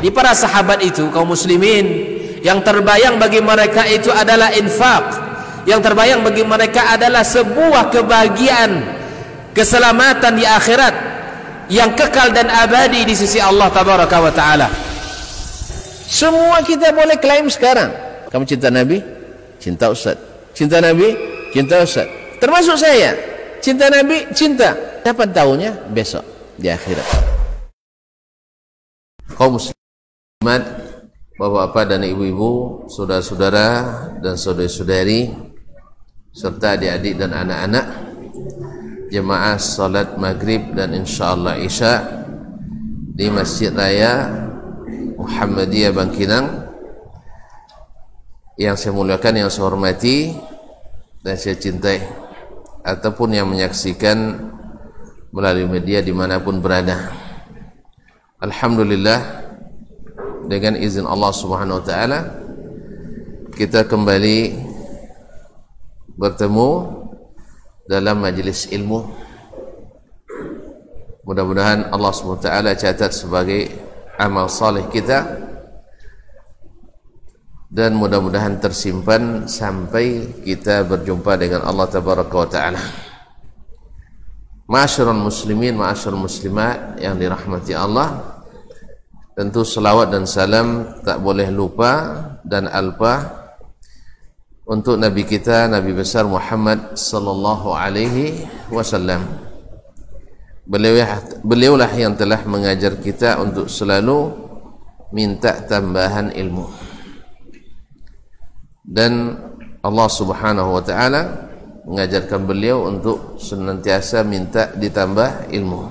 Di para sahabat itu, kaum muslimin, yang terbayang bagi mereka itu adalah infak, yang terbayang bagi mereka adalah sebuah kebahagiaan, keselamatan di akhirat yang kekal dan abadi di sisi Allah tabaraka wa taala. Semua kita boleh klaim sekarang. Kamu cinta Nabi? Cinta Ustaz. Cinta Nabi? Cinta Ustaz. Termasuk saya. Cinta Nabi? Cinta. Kapan tahunya? Besok di akhirat. Kaum muslimat, bapak-bapak dan ibu-ibu, saudara-saudara dan saudari-saudari, serta adik-adik dan anak-anak, jemaah salat maghrib dan insyaallah isya di Masjid Raya Muhammadiyah Bangkinang, yang saya muliakan, yang saya hormati dan saya cintai, ataupun yang menyaksikan melalui media dimanapun berada. Alhamdulillah, dengan izin Allah Subhanahu wa taala kita kembali bertemu dalam majelis ilmu. Mudah-mudahan Allah Subhanahu wa taala catat sebagai amal saleh kita, dan mudah-mudahan tersimpan sampai kita berjumpa dengan Allah tabaraka wa taala. Ma'asyiral muslimin, ma'asyiral muslimat yang dirahmati Allah, tentu selawat dan salam tak boleh lupa dan alpa untuk Nabi kita, Nabi besar Muhammad sallallahu alaihi wasallam. Beliaulah yang telah mengajar kita untuk selalu minta tambahan ilmu. Dan Allah Subhanahu wa taala mengajarkan beliau untuk senantiasa minta ditambah ilmu.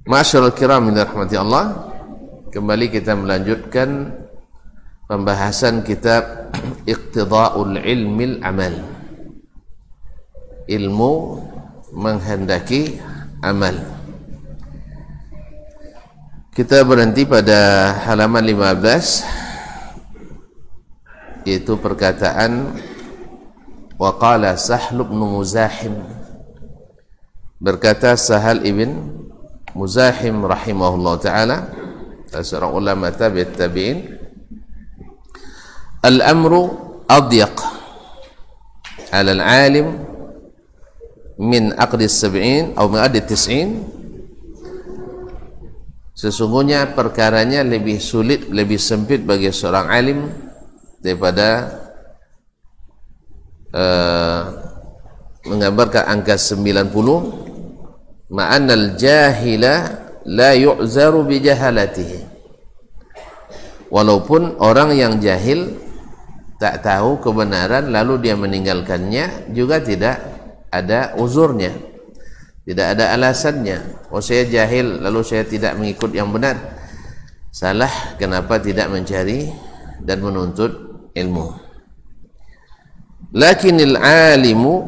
Ma'asyiral kiram min rahmati Allah, kembali kita melanjutkan pembahasan kitab Iqtida'ul Ilmil Amal, ilmu menghendaki amal. Kita berhenti pada halaman 15, yaitu perkataan wa qala Sahl bin Muzahim. Berkata Sahal ibn Muzahim rahimahullah ta'ala, seorang ulama tabi'in tabi'in, al-amru adyaq ala al-alim min aqdi as-sab'in atau min aqdi as-tis'in. Sesungguhnya perkaranya lebih sulit, lebih sempit bagi seorang alim daripada menggambarkan angka 90. Ma'annal jahila la yu'zaru bi jahalatihi. Walaupun orang yang jahil tak tahu kebenaran lalu dia meninggalkannya, juga tidak ada uzurnya, tidak ada alasannya. Oh, saya jahil lalu saya tidak mengikut yang benar. Salah, kenapa tidak mencari dan menuntut ilmu? Lakinnil alimu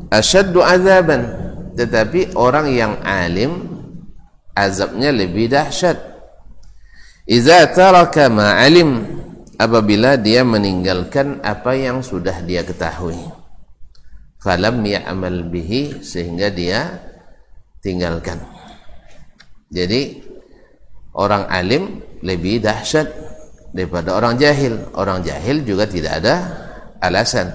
asyaddu azaban, tetapi orang yang alim azabnya lebih dahsyat. Iza taraka ma alim, apabila dia meninggalkan apa yang sudah dia ketahui. Falam ya'mal bihi, sehingga dia tinggalkan. Jadi orang alim lebih dahsyat daripada orang jahil. Orang jahil juga tidak ada alasan.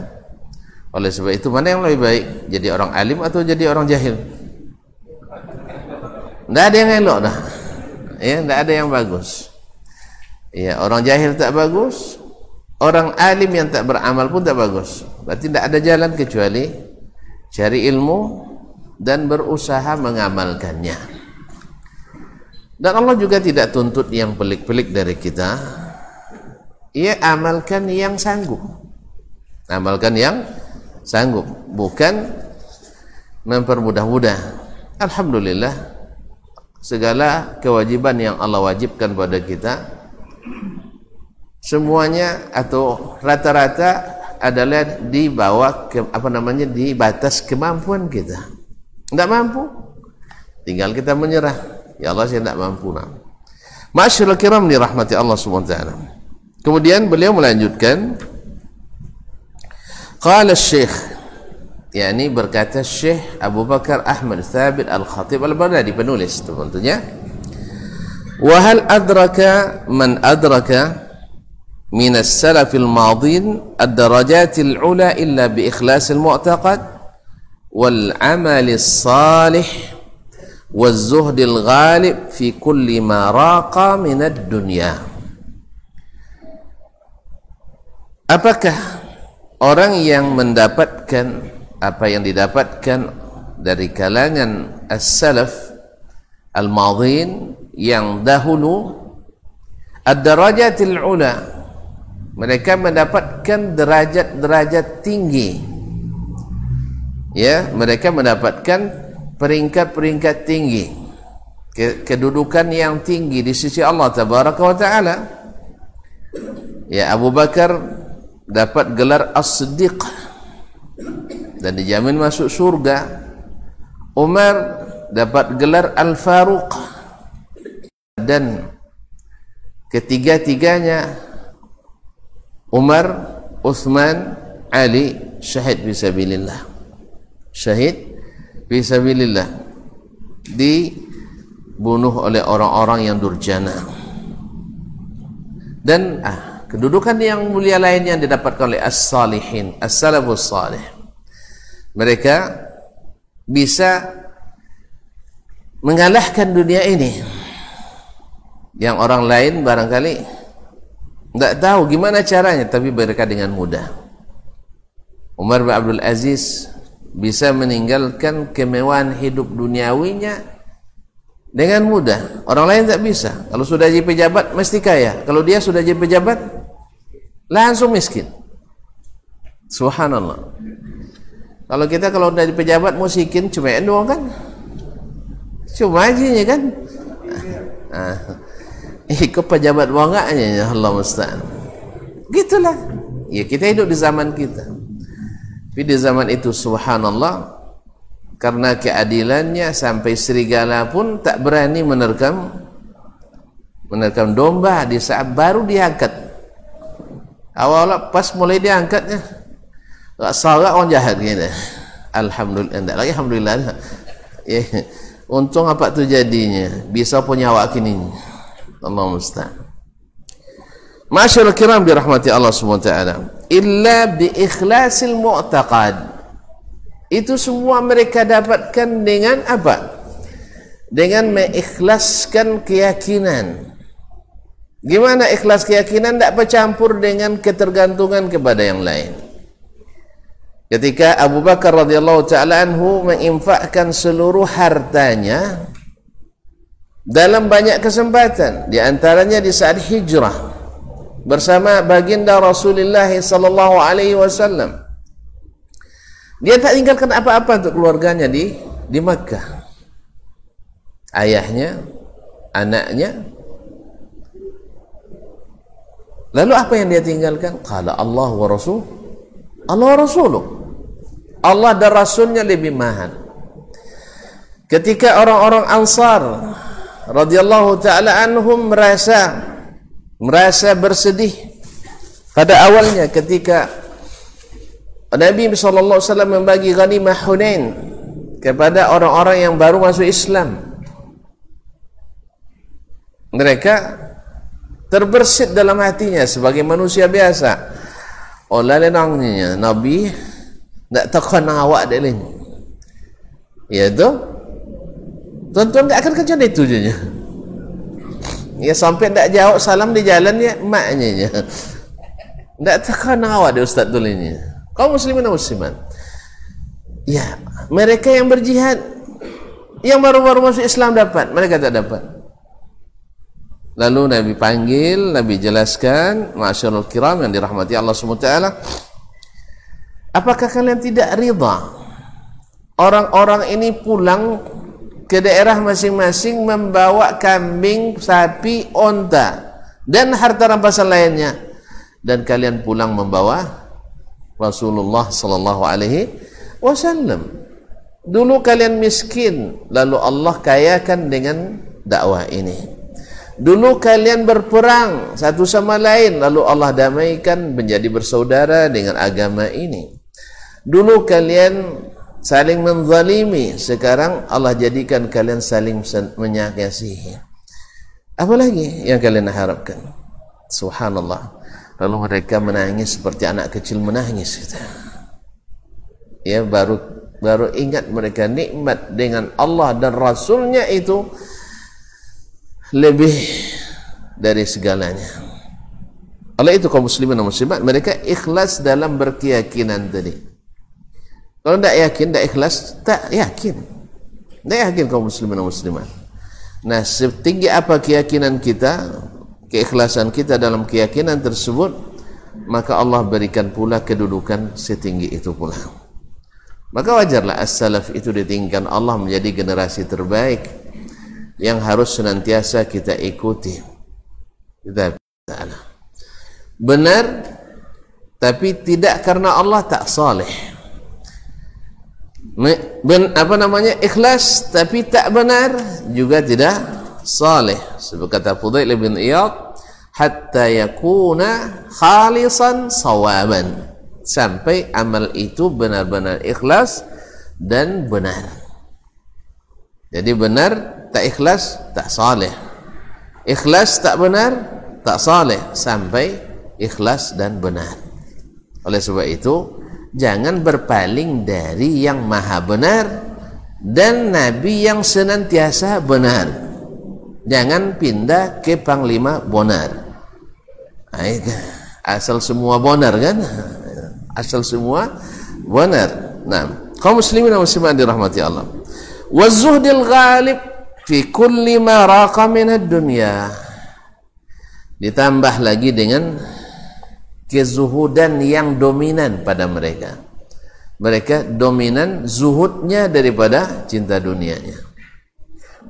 Oleh sebab itu, mana yang lebih baik, jadi orang alim atau jadi orang jahil? Tidak ada yang elok dah, ya, tidak ada yang bagus. Ya, orang jahil tak bagus, orang alim yang tak beramal pun tak bagus. Berarti tidak ada jalan kecuali cari ilmu dan berusaha mengamalkannya. Dan Allah juga tidak tuntut yang pelik-pelik dari kita. Ia amalkan yang sanggup, amalkan yang sanggup, bukan mempermudah-mudah. Alhamdulillah, segala kewajiban yang Allah wajibkan pada kita, semuanya atau rata-rata adalah di bawah di batas kemampuan kita. Tidak mampu, tinggal kita menyerah. Ya Allah, saya tidak mampu. Ma'asyiral kiram dirahmati Allah Subhanahu wa taala. Kemudian beliau melanjutkan, qala Syekh, yakni berkata Syekh Abu Bakar Ahmad Thabit Al-Khatib Al-Baghdadi, penulis tentunya, Wa hal adraka man adraka min as-salaf al-madin ad-darajat al-ula illa bi ikhlas al-mu'taqad wal amal as-salih wal zuhd al-ghalib fi kulli ma raqa min ad-dunya. Apakah orang yang mendapatkan apa yang didapatkan dari kalangan as-salaf al-madin yang dahulu, ad-darajatil ula, mereka mendapatkan derajat-derajat tinggi, ya, mereka mendapatkan peringkat-peringkat tinggi, kedudukan yang tinggi di sisi Allah tabaraka wa taala. Ya, Abu Bakar dapat gelar As-Siddiq dan dijamin masuk surga. Umar dapat gelar Al-Faruq, dan ketiga-tiganya, Umar, Uthman, Ali, syahid fisabilillah, syahid fisabilillah, dibunuh oleh orang-orang yang durjana. Dan kedudukan yang mulia lain yang didapatkan oleh as-salihin, as-salafus salih, mereka bisa mengalahkan dunia ini yang orang lain barangkali tidak tahu gimana caranya, tapi mereka dengan mudah. Umar bin Abdul Aziz bisa meninggalkan kemewahan hidup duniawinya dengan mudah. Orang lain tak bisa. Kalau sudah jadi pejabat mesti kaya, kalau dia sudah jadi pejabat langsung miskin. Subhanallah. Kalau kita kalau udah jadi pejabat musikin cuma doang kan, cuma aja kan. Ikut pejabat bangaknya, ya Allah musta'an. Gitulah. Ya, kita hidup di zaman kita. Tapi di zaman itu subhanallah, karena keadilannya sampai serigala pun tak berani menerkam domba di saat baru diangkat. Awal pas mulai diangkatnya, sarak orang jahat gitu. Alhamdulillah, lagi alhamdulillah. Ya, untung apa tu jadinya, bisa punya awak kini. Allah musta'an. Masyaallah kiram dirahmati Allah SWT, illa bi ikhlasil mu'taqad. Itu semua mereka dapatkan dengan apa? Dengan mengikhlaskan keyakinan. Gimana ikhlas keyakinan? Tak bercampur dengan ketergantungan kepada yang lain. Ketika Abu Bakar radhiyallahu ta'ala anhu menginfakkan seluruh hartanya dalam banyak kesempatan, di antaranya di saat hijrah bersama baginda Rasulullah sallallahu alaihi wasallam, dia tak tinggalkan apa-apa untuk keluarganya di Makkah. Ayahnya, anaknya. Lalu apa yang dia tinggalkan? Qala Allah wa Rasul, Allah wa Rasuluh, Allah dan Rasulnya lebih mahal. Ketika orang-orang Ansar radhiyallahu ta'ala anhum merasa bersedih pada awalnya ketika Nabi sallallahu alaihi wasallam membagi ghanimah Hunain kepada orang-orang yang baru masuk Islam, mereka terbersit dalam hatinya sebagai manusia biasa. Oleh lenangnya Nabi tak takkan awak dak lain, ya tu tuan-tuan tak akan kerja itu je. Ya, sampai tak jawab salam di jalan ya maknya. Tak takkan awak dia ustaz tulinya. Kaum muslimin dan muslimat. Ya, mereka yang berjihad, yang baru-baru masuk Islam dapat, mereka tak dapat. Lalu Nabi panggil, Nabi jelaskan, masyaallah kiram yang dirahmati Allah SWT, apakah kalian tidak rida orang-orang ini pulang ke daerah masing-masing membawa kambing, sapi, onta dan harta rampasan lainnya, dan kalian pulang membawa Rasulullah sallallahu alaihi wasallam? Dulu kalian miskin, lalu Allah kayakan dengan dakwah ini. Dulu kalian berperang satu sama lain, lalu Allah damaikan menjadi bersaudara dengan agama ini. Dulu kalian saling menzalimi, sekarang Allah jadikan kalian saling menyakasihi. Apa lagi yang kalian harapkan? Subhanallah. Lalu mereka menangis seperti anak kecil menangis gitu. Ya, baru ingat mereka nikmat dengan Allah dan Rasulnya itu lebih dari segalanya. Oleh itu kaum muslimin dan muslimat, mereka ikhlas dalam berkeyakinan tadi. Kalau tidak yakin, tidak ikhlas, tak yakin. Tidak yakin kaum muslimin dan muslimat. Nah, setinggi apa keyakinan kita, keikhlasan kita dalam keyakinan tersebut, maka Allah berikan pula kedudukan setinggi itu pula. Maka wajarlah as-salaf itu ditinggikan Allah menjadi generasi terbaik yang harus senantiasa kita ikuti. Kita benar, tapi tidak karena Allah tak saleh. Ikhlas tapi tak benar juga tidak saleh. Sebab kata Fudail bin Iyad, hatta yakuna khalisan sawaban, sampai amal itu benar-benar ikhlas dan benar. Jadi benar tak ikhlas tak saleh, ikhlas tak benar tak saleh, sampai ikhlas dan benar. Oleh sebab itu jangan berpaling dari yang maha benar dan Nabi yang senantiasa benar. Jangan pindah ke panglima bonar. Asal semua bonar kan? Asal semua benar. Nah, kaum muslimin dan muslimat dirahmati Allah. Wazuhdil ghalib fi kulli ma raqa min ad-dunya. Ditambah lagi dengan kezuhudan yang dominan pada mereka. Mereka dominan zuhudnya daripada cinta dunianya.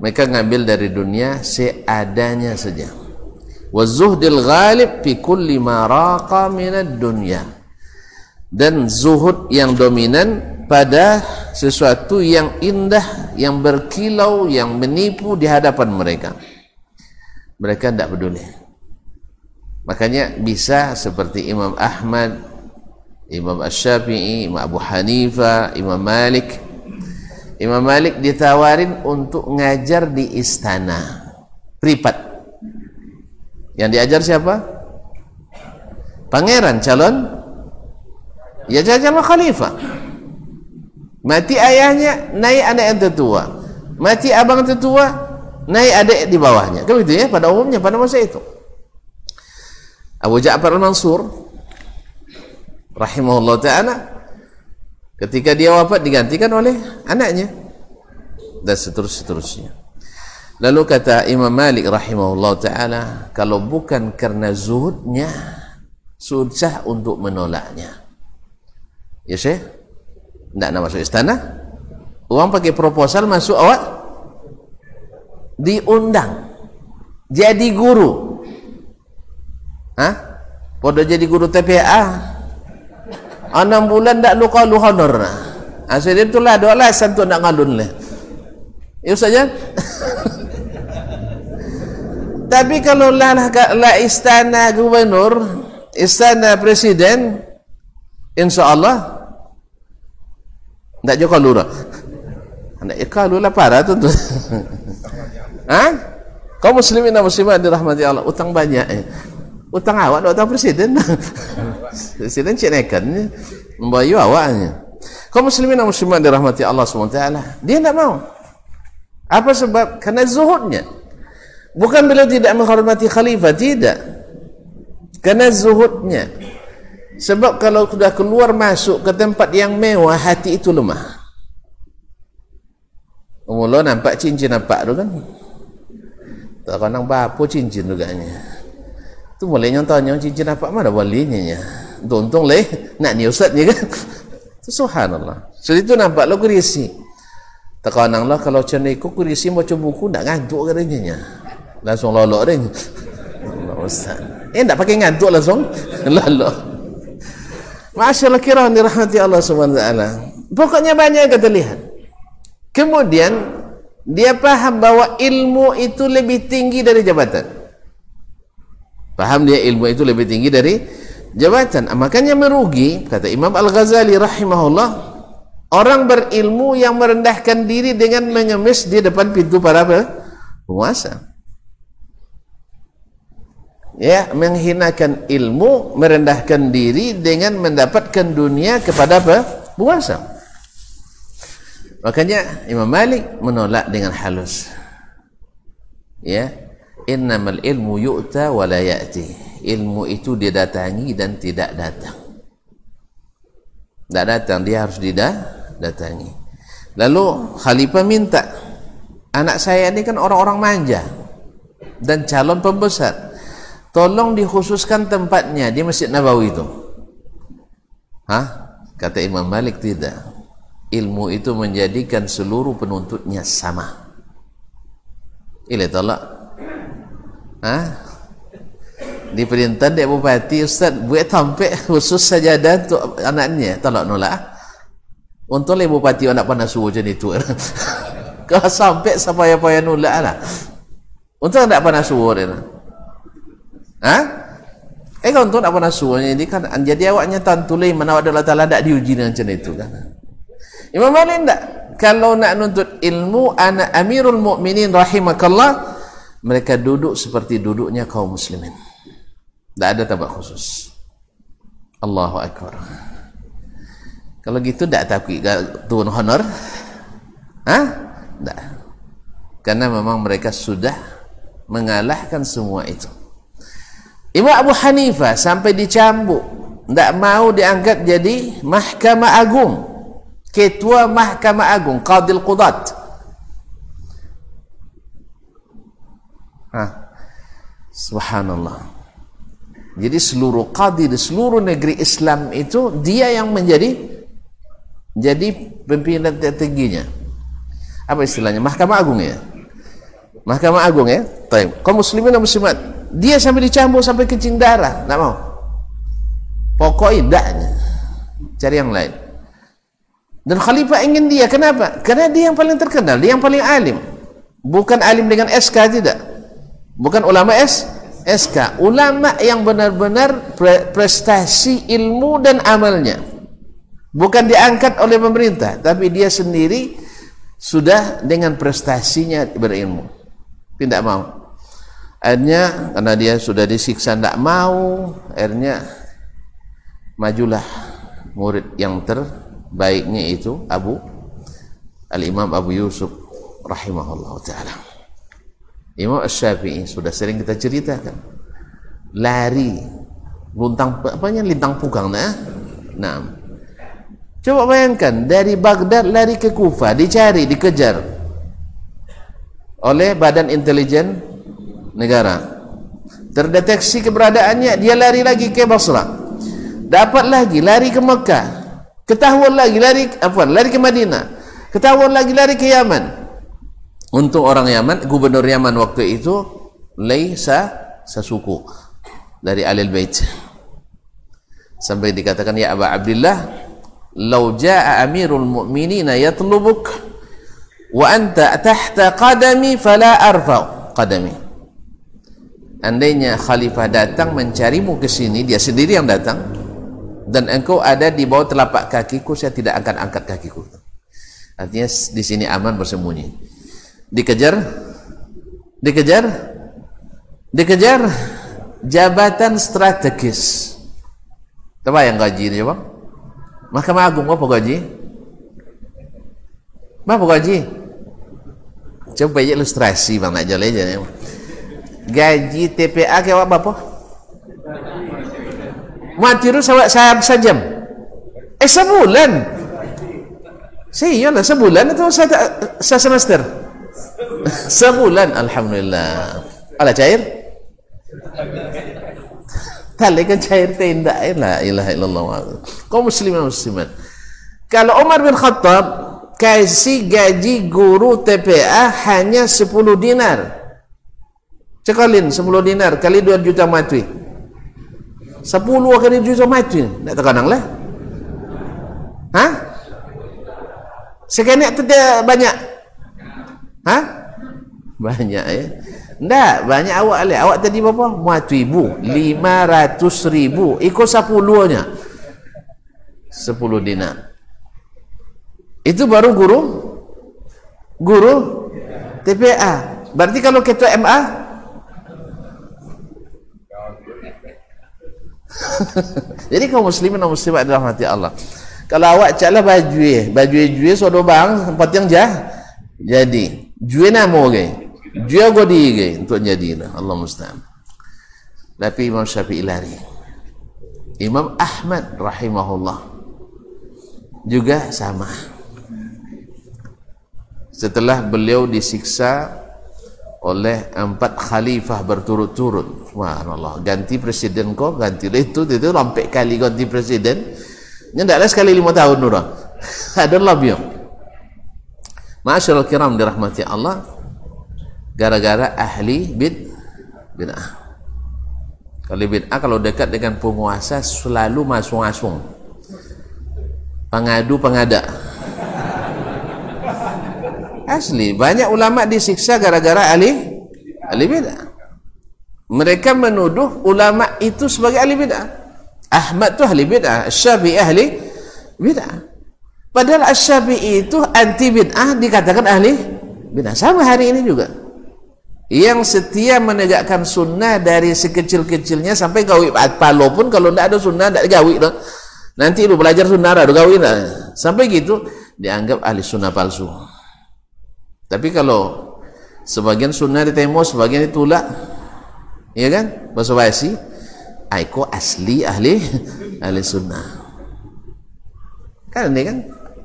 Mereka ngambil dari dunia seadanya saja. Wazuhdil ghalib fi kulli ma raqa min ad-dunya. Dan zuhud yang dominan pada sesuatu yang indah, yang berkilau, yang menipu di hadapan mereka. Mereka tidak peduli. Makanya bisa seperti Imam Ahmad, Imam Asy-Syafi'i, Imam Abu Hanifah, Imam Malik. Imam Malik ditawarin untuk ngajar di istana privat. Yang diajar siapa? Pangeran calon, ya calon khalifah. Mati ayahnya, naik anak yang tertua. Mati abang tertua, naik adik di bawahnya. Kan begitu ya pada umumnya pada masa itu. Abu Ja'far al-Mansur rahimahullah ta'ala, ketika dia wafat digantikan oleh anaknya dan seterusnya. Lalu kata Imam Malik rahimahullah ta'ala, kalau bukan karena zuhudnya susah untuk menolaknya. Ya Syekh, tidak nak masuk istana, uang pakai proposal masuk, awak diundang jadi guru. Pada jadi guru TPA 6 bulan tak luka lu honor. Asyik itulah ada alasan tu nak ngalun lah. Ya saja. Tapi kalau lah istana gubernur, istana presiden, insya-Allah tak jauh lurah. Anak kalau lah parah tu. Kaum muslimin dan muslimat dirahmati Allah, utang banyak. Utang awak dah utang presiden. Presiden cik nekan membayu awaknya. Kaum muslimin dan muslimat dirahmati Allah SWT, dia tidak mau. Apa sebab? Karena zuhudnya. Bukan beliau tidak menghormati khalifah, tidak. Karena zuhudnya. Sebab kalau sudah keluar masuk ke tempat yang mewah, hati itu lemah. Mula nampak cincin apa tu kan? Tak kena apa cincin juga. Tu boleh nyontohnya cincin apa mana walinya. Untung leh nak ni ustaznya kan. Subhanallah. Jadi itu nampak lo kurisi. Tekanang lah kalau cendeku kurisi baca buku tak ngantuk katanya. Langsung lolok dia. Allah Ustaz. Tak pakai ngantuk langsung lolok. Masyaallah kiraan dirahmati Allah Subhanahu wa taala. Pokoknya banyak kita lihat. Kemudian dia paham bahwa ilmu itu lebih tinggi dari jabatan. Paham dia ilmu itu lebih tinggi dari jabatan. Makanya merugi, kata Imam Al-Ghazali rahimahullah, orang berilmu yang merendahkan diri dengan mengemis di depan pintu para penguasa. ya, menghinakan ilmu, merendahkan diri dengan mendapatkan dunia kepada apa? Penguasa. Makanya Imam Malik menolak dengan halus. Ya, innamal ilmu yu'ta wa la ya'ti. Ilmu itu didatangi dan tidak datang. Tidak datang, dia harus didatangi. Lalu khalifah minta, anak saya ini kan orang-orang manja dan calon pembesar, tolong dikhususkan tempatnya di Masjid Nabawi itu. Kata Imam Malik, tidak. Ilmu itu menjadikan seluruh penuntutnya sama. Ila tolak. Diperintah dia bupati, Ustaz, buat tampik khusus sajadah untuk anaknya. Tolak nolak. Untunglah bupati anak panas suruh macam itu. Kalau sampai payah-payah nolak lah. Untung tak panas suruh dia. Kalau untung tak panas suruh jadi kan, jadi awaknya tantulai mana Allah Ta'ala tak diuji dengan macam itu kan. Imam Malik tak, kalau nak nuntut ilmu, anak Amirul Mukminin rahimakallah, mereka duduk seperti duduknya kaum muslimin. Tak ada tempat khusus. Allahu Akbar. Kalau gitu tak takut turun honor? Tak. Karena memang mereka sudah mengalahkan semua itu. Imam Abu Hanifah sampai dicambuk, tak mau diangkat jadi Mahkamah Agung, ketua Mahkamah Agung, Qadil Qudat. Subhanallah. Jadi seluruh qadi di seluruh negeri Islam itu dia yang menjadi pimpinan tertingginya. Apa istilahnya? Mahkamah Agung ya. Mahkamah Agung ya. Baik. Kaum muslimin dan muslimat, dia sampai dicambuk sampai kencing darah, tak mau. Pokoknya daknya. Cari yang lain. Dan khalifah ingin dia, kenapa? Karena dia yang paling terkenal, dia yang paling alim. Bukan alim dengan SK, tidak. Bukan ulama SK, ulama yang benar-benar prestasi ilmu dan amalnya. Bukan diangkat oleh pemerintah, tapi dia sendiri sudah dengan prestasinya berilmu. Tidak mau. Akhirnya karena dia sudah disiksa tidak mau, akhirnya majulah murid yang terbaiknya itu Al-Imam Abu Yusuf rahimahullah ta'ala. Imam Asy-Syafi'i sudah sering kita ceritakan, lari lintang punggang. Nah, coba bayangkan dari Baghdad lari ke Kufah, dicari, dikejar oleh Badan Intelijen Negara, terdeteksi keberadaannya, dia lari lagi ke Basra, dapat lagi lari ke Mekah, ketahuan lagi lari ke Madinah, ketahuan lagi lari ke Yaman. Untuk orang Yaman, gubernur Yaman waktu itu Laisa Sasuku dari Ahlul Bait. Sampai dikatakan, ya Aba Abdillah, "Lau jaa Amirul Mu'minin yatlubuk wa anta tahta qadami fala arfa qadami." Andainya khalifah datang mencarimu ke sini, dia sendiri yang datang, dan engkau ada di bawah telapak kakiku, saya tidak akan angkat kakiku. Artinya di sini aman bersembunyi. Dikejar jabatan strategis. Coba yang gaji dia, Bang. Mahkamah Agung apa gaji? Apa gaji? Coba ilustrasi Bang, nak jalan aja. Gaji TPA ke apa? Mati ru saya sejam. Sebulan. Iyalah sebulan atau saya semester? Sebulan, alhamdulillah. Ala cair? Tali kan cair tindak. La ilaha illallah. Kaum muslimin muslimat, kalau Umar bin Khattab kasih gaji guru TPA hanya 10 dinar, cekalin 10 dinar kali 2 juta matwi, 10 kali 2 juta matwi, tak terkadang lah. Sekian tidak banyak. Banyak ya. Enggak, banyak awak le. Awak tadi berapa? 4,000, 500,000. Ikut 10-nya. 10 dinar. Itu baru guru TPA. Berarti kalau ketua MA Jadi kaum muslimin dan muslimat dirahmati Allah, kalau awak caklah baju jual sodo bang empat yang jadi jual namo ke jual godi ke untuk jadi Allah musta'an. Tapi Imam Syafi'i lari, Imam Ahmad rahimahullah juga sama. Setelah beliau disiksa oleh 4 khalifah berturut-turut, subhanallah, ganti presiden kok, ganti itu sampai kali ganti presiden, tidaklah sekali 5 tahun orang. Adalah beliau. Ma'asyiral kiram dirahmati Allah, gara-gara ahli bid'ah. Kalau bid'ah, kalau dekat dengan penguasa selalu masung-masung, pengadu-pengada. Asli, banyak ulama disiksa gara-gara ahli bid'ah. Mereka menuduh ulama itu sebagai ahli bid'ah. Ahmad tu ahli bid'ah, Syafi'i ahli bid'ah. Padahal Syafi'i itu anti bid'ah dikatakan ahli bid'ah. Sama hari ini juga, yang setia menegakkan sunnah dari sekecil-kecilnya sampai gawi palo pun, kalau tidak ada sunnah tidak gawi dah. Nanti lu belajar sunnah dah gawi dah. Sampai gitu dianggap ahli sunnah palsu. Tapi kalau sebagian sunnah ditemo, sebagian ditolak, ya kan, basa-basi, aiko asli ahli sunnah. Kan ini kan,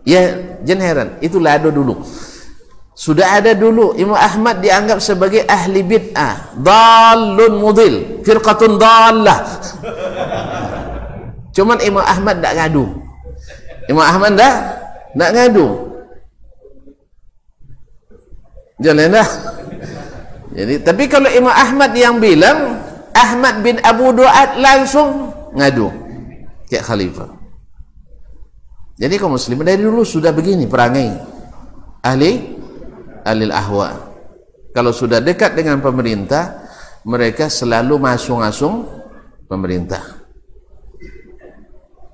ya jangan heran, itulah ada dulu. Sudah ada dulu Imam Ahmad dianggap sebagai ahli bid'ah, dallun mudil, firqatun dallah. Cuman Imam Ahmad tak ngadu. Imam Ahmad tak ngadu. Jalan dah. Jadi, tapi kalau Imam Ahmad yang bilang, Ahmad bin Abu Duat langsung ngadu kayak khalifah. Jadi kaum muslimin dari dulu sudah begini perangai ahli ahwa. Kalau sudah dekat dengan pemerintah, mereka selalu masung-masung pemerintah.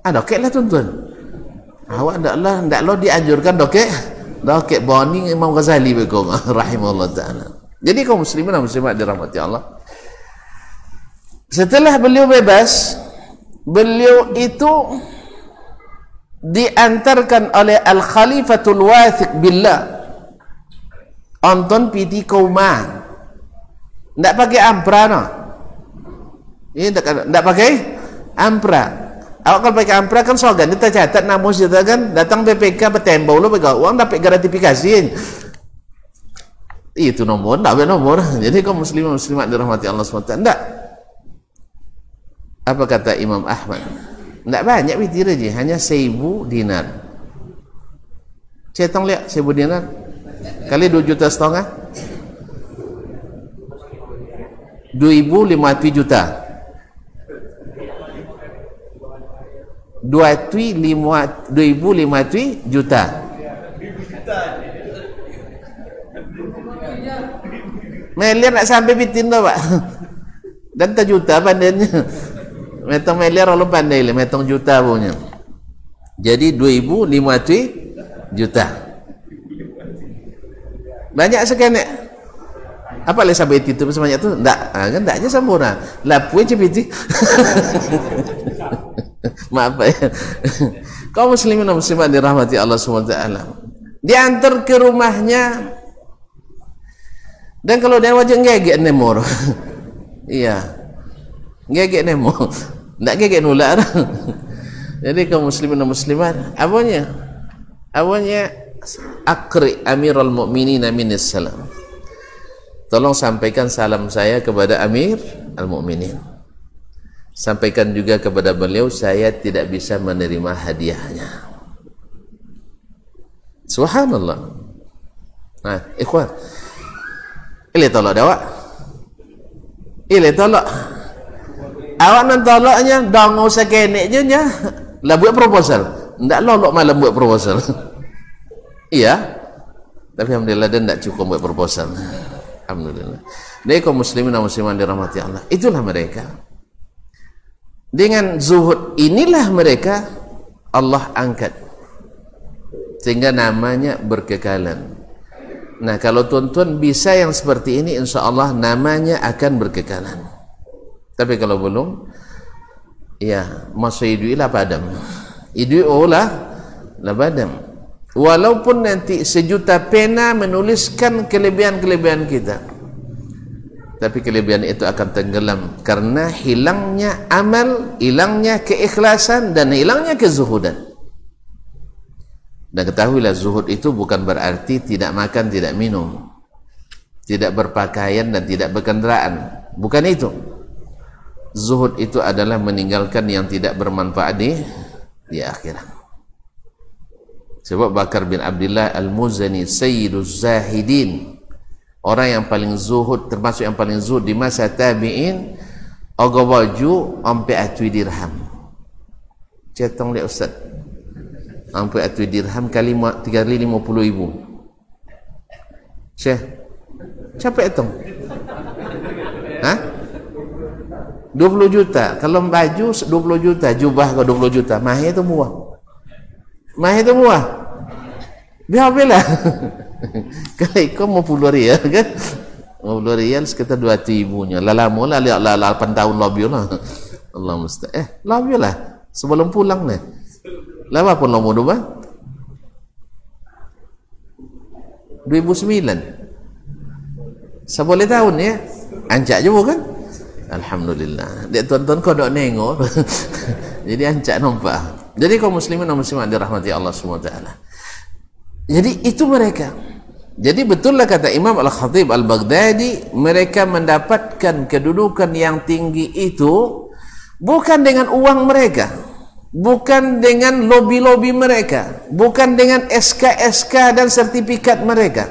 Dokek lah tuan-tuan. Awak ndaklah dianjurkan dokek boni Imam Ghazali begitu rahimahullah taala. Jadi kaum muslimin dan muslimat dirahmati Allah, setelah beliau bebas, beliau itu diantarkan oleh Al-Khalifatul Wathiq Billah onton piti kauma, ndak pakai ampra no. Ini ndak pakai ampra. Awak kalau pakai ampra kan slogan kita catat nama kita kan, datang BPK bertembau lo pegang uang dapat gratifikasi. Itu nomor, ndak ada nomor. Jadi kaum muslimin muslimat dirahmati Allah SWT. Ndak. Apa kata Imam Ahmad? Ndak banyak witir aja, hanya 1000 dinar. Cetang lihat 1000 dinar kali 2,5 juta, 2.500 juta. 2.500 juta. Miliar nak sampai bitin tu pak. Dan tak juta pandainya. Metong miliar kalau pandai le, metong juta punya. Jadi 2.500 juta. Banyak sekali. Apa le sampai itu sebanyak tu? Ndak, kan ndaknya sempurna. Lapui cepiti. Maaf ya. Kaum muslimin dan muslimat dirahmati Allah SWT, diantar ke rumahnya, dan kalau dia wajah ngegek nemor. Iya, ngegek nemor, ndak ngegek nulak. Jadi kaum muslimin dan muslimat, awalnya Akri Amirul Mukminin minis salam, tolong sampaikan salam saya kepada Amir Al-Mukminin. Sampaikan juga kepada beliau, saya tidak bisa menerima hadiahnya. Subhanallah. Nah, ikhwan, ini tolak awak. Ini tolak. Awak nan tolaknya, dah usah kenek je nya. Lah buat proposal. Ndak lolok malam buat proposal. Iya. Tapi alhamdulillah dia ndak cukup buat proposal. Alhamdulillah. Jadi kaum muslimin dan muslimat dirahmati Allah, itulah mereka. Dengan zuhud inilah mereka Allah angkat sehingga namanya berkekalan. Nah, kalau tuan-tuan bisa yang seperti ini, insya Allah namanya akan berkekalan. Tapi kalau belum, ya masa hidup lah padam, hidup lah padam. Walaupun nanti 1.000.000 pena menuliskan kelebihan-kelebihan kita, tapi kelebihan itu akan tenggelam karena hilangnya amal, hilangnya keikhlasan, dan hilangnya kezuhudan. Dan ketahuilah, zuhud itu bukan berarti tidak makan, tidak minum, tidak berpakaian, dan tidak berkendaraan. Bukan itu. Zuhud itu adalah meninggalkan yang tidak bermanfaat di akhirat. Sebab Bakar bin Abdullah Al-Muzani Sayyiduz Zahidin, orang yang paling zuhud, termasuk yang paling zuhud di masa tabi'in, ogo baju sampai atui dirham. Cetong lihat Ustaz, sampai atui dirham kali 350.000. Syekh, capek itu? Hah? 20 juta. Kalau baju 20 juta, jubah ke 20 juta. Mahir itu murah. Mahir itu murah. Biar bila. Kalau ikut mau 10 rial kan? 10 rial sekitar 2.000-nya. Lama lah, 8 tahun lebih lah. Allah musta'an. Lebih lah. Sebelum pulang nih. Lama pun lama dulu, 2009. Seboleh tahun ya. Ancak juga kan? Alhamdulillah. Dia tuan-tuan kau dok nengok. Jadi ancak nampak. Jadi kaum muslimin dan muslimat dirahmati Allah SWT. Jadi itu mereka. Jadi betullah kata Imam Al-Khatib Al-Baghdadi, mereka mendapatkan kedudukan yang tinggi itu bukan dengan uang mereka, bukan dengan lobi-lobi mereka, bukan dengan SK-SK dan sertifikat mereka,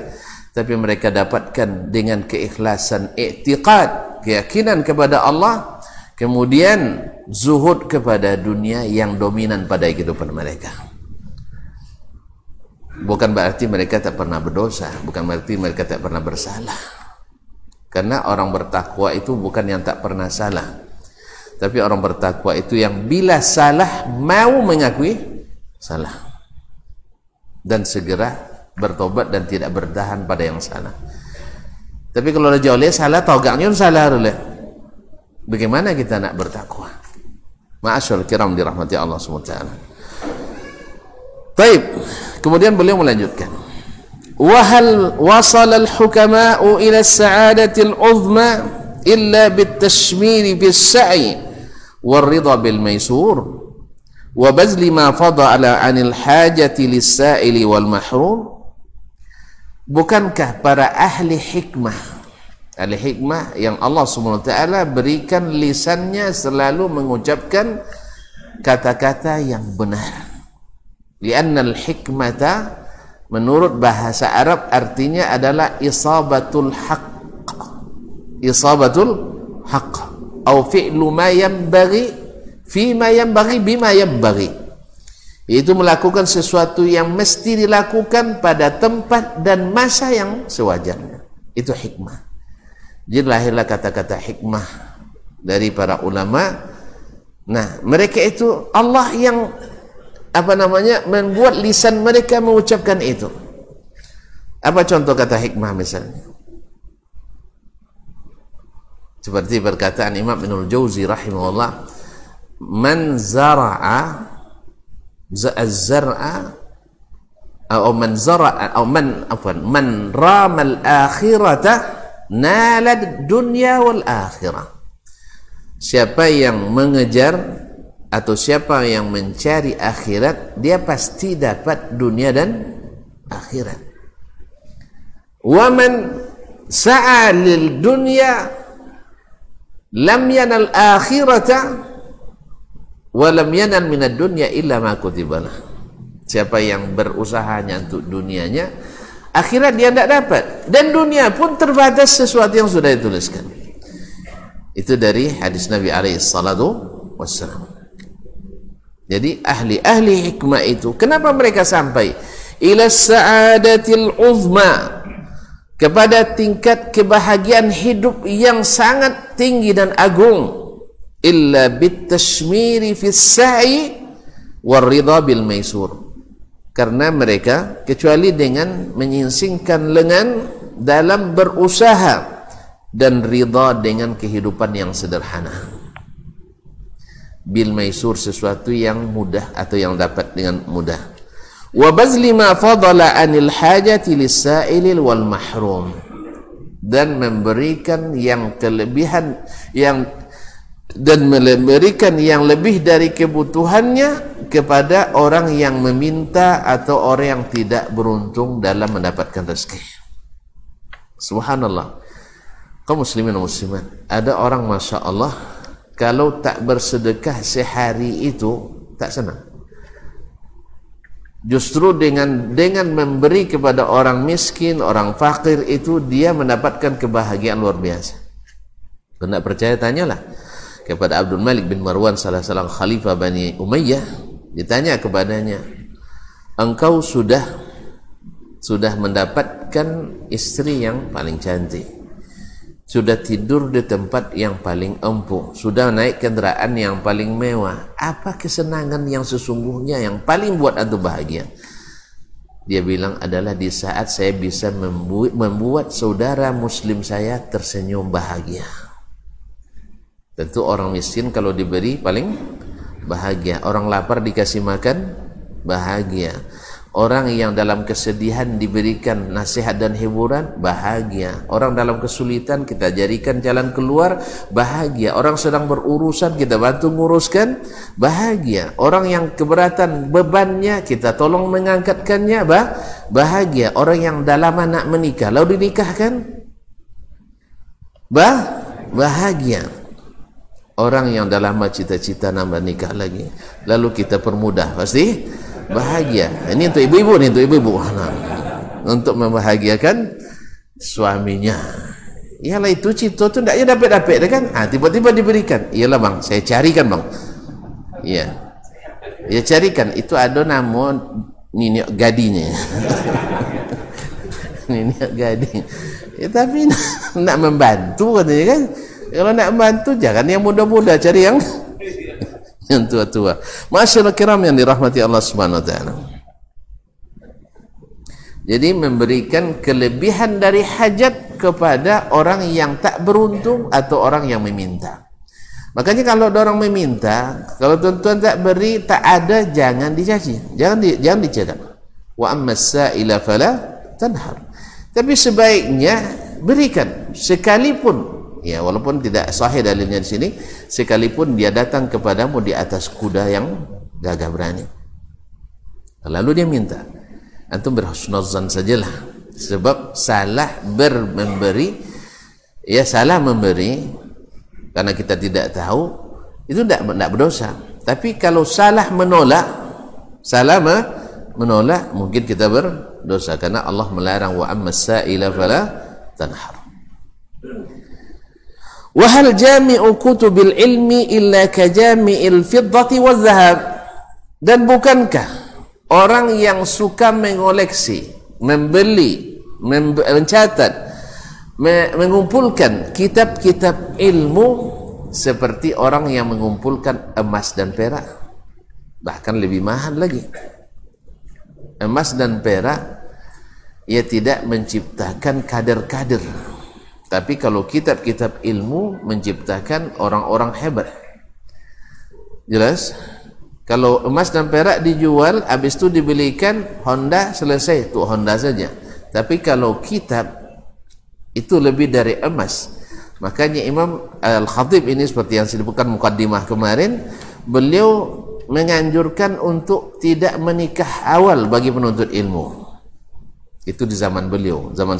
tapi mereka dapatkan dengan keikhlasan i'tiqad, keyakinan kepada Allah, kemudian zuhud kepada dunia yang dominan pada kehidupan mereka. Bukan berarti mereka tak pernah berdosa, bukan berarti mereka tak pernah bersalah, karena orang bertakwa itu bukan yang tak pernah salah, tapi orang bertakwa itu yang bila salah mau mengakui salah dan segera bertobat dan tidak bertahan pada yang salah. Tapi kalau jauh oleh salah, togaknya salah oleh. Bagaimana kita nak bertakwa? Ma'asyarul kiram dirahmati Allah SWT. Baik, kemudian beliau melanjutkan. Wahal wasal al-hukama'u ila as-sa'adati al-'uzma illa bit-tashmir bis-sa'i war-ridha bil-maysur wa bazli ma fadala 'anil hajati lis-sa'ili wal-mahrum. Bukankah para ahli hikmah yang Allah SWT berikan lisannya selalu mengucapkan kata-kata yang benar? Li'annal hikmata menurut bahasa Arab artinya adalah isabatul haqq, atau fi'lu ma yanbaghi fi ma yanbaghi bima yanbaghi. Itu melakukan sesuatu yang mesti dilakukan pada tempat dan masa yang sewajarnya. Itu hikmah. Jadi lahirlah kata-kata hikmah dari para ulama. Nah, mereka itu Allah yang membuat lisan mereka mengucapkan itu. Apa contoh kata hikmah misalnya? Seperti perkataan Imam Ibnul Jauzi rahimahullah, man zara'a az-zar'a atau man zara'a atau man ramal akhirata nalad dunya wal akhirah. Siapa yang mengejar atau siapa yang mencari akhirat, dia pasti dapat dunia dan akhirat. Wa man sa'a lil dunya lam yanal akhirata wa lam yanal minad dunya illa ma kutibalah. Siapa yang berusahanya untuk dunianya, akhirat dia tidak dapat, dan dunia pun terbatas sesuatu yang sudah dituliskan. Itu dari hadis Nabi alaihi salatu wassalam. Jadi ahli hikmah itu, kenapa mereka sampai ila sa'adatil uzma, kepada tingkat kebahagiaan hidup yang sangat tinggi dan agung? Illa bitashmiri fis sa'i war ridha bil maisur. Karena mereka kecuali dengan menyingsingkan lengan dalam berusaha dan ridha dengan kehidupan yang sederhana. bil maisur, sesuatu yang mudah atau yang dapat dengan mudah. Wa bazli ma fadala anil hajati lis-sa'ilil wal mahrum, dan memberikan yang kelebihan dan memberikan yang lebih dari kebutuhannya kepada orang yang meminta atau orang yang tidak beruntung dalam mendapatkan rezeki. Subhanallah. Kaum muslimin dan muslimat, ada orang masya Allah kalau tak bersedekah sehari itu tak senang. Justru dengan memberi kepada orang miskin, orang fakir itu dia mendapatkan kebahagiaan luar biasa. Kalau tak percaya tanyalah kepada Abdul Malik bin Marwan, salah seorang khalifah Bani Umayyah. Ditanya kepadanya, engkau sudah mendapatkan istri yang paling cantik, sudah tidur di tempat yang paling empuk, sudah naik kendaraan yang paling mewah, apa kesenangan yang sesungguhnya yang paling buat antum bahagia? Dia bilang, adalah di saat saya bisa membuat saudara muslim saya tersenyum bahagia. Tentu orang miskin kalau diberi paling bahagia, orang lapar dikasih makan bahagia, orang yang dalam kesedihan diberikan nasihat dan hiburan bahagia, orang dalam kesulitan kita jadikan jalan keluar bahagia, orang sedang berurusan kita bantu nguruskan bahagia, orang yang keberatan bebannya kita tolong mengangkatkannya bahagia, orang yang dalam nak menikah lalu dinikahkan bahagia, orang yang dalam cita-cita nambah nikah lagi lalu kita permudah pasti bahagia. Ini untuk ibu-ibu, untuk membahagiakan suaminya. Iyalah itu cita tu tidak dapat kan? Tiba-tiba diberikan. Iyalah bang, saya carikan bang. Iya, ya carikan. Itu ada nama Niniak Gadinya. Niniak Gading. Ya, tapi nak membantu katanya kan? Kalau nak membantu jangan yang muda-muda, cari yang tua-tua. Masyaallah kiram yang dirahmati Allah Subhanahu wa taala. Jadi memberikan kelebihan dari hajat kepada orang yang tak beruntung atau orang yang meminta. Makanya kalau ada orang meminta, kalau tuan-tuan tak beri, tak ada, jangan dicaci, jangan dicegah. Wa ammas sa'ila fala tanhar. Tapi sebaiknya berikan, sekalipun ya, walaupun tidak sahih dalilnya di sini, sekalipun dia datang kepadamu di atas kuda yang gagah berani, lalu dia minta, antum berhusnuzan sajalah, sebab salah memberi, ya salah memberi karena kita tidak tahu, itu tidak berdosa. Tapi kalau salah menolak, mungkin kita berdosa, karena Allah melarang wa ammas sa'ila fala tanhar. Wa hal jami'u kutubil ilmi illa ka jami'il fiddati waz zahab. Dan bukankah orang yang suka mengoleksi, membeli, mencatat, mengumpulkan kitab-kitab ilmu seperti orang yang mengumpulkan emas dan perak, bahkan lebih mahal lagi. Emas dan perak ia tidak menciptakan kader-kader, tapi kalau kitab-kitab ilmu menciptakan orang-orang hebat. Jelas? Kalau emas dan perak dijual, habis itu dibelikan Honda, selesai, itu Honda saja. Tapi kalau kitab itu lebih dari emas. Makanya Imam Al-Khatib ini seperti yang disebutkan mukaddimah kemarin, beliau menganjurkan untuk tidak menikah awal bagi penuntut ilmu. Itu di zaman beliau. Zaman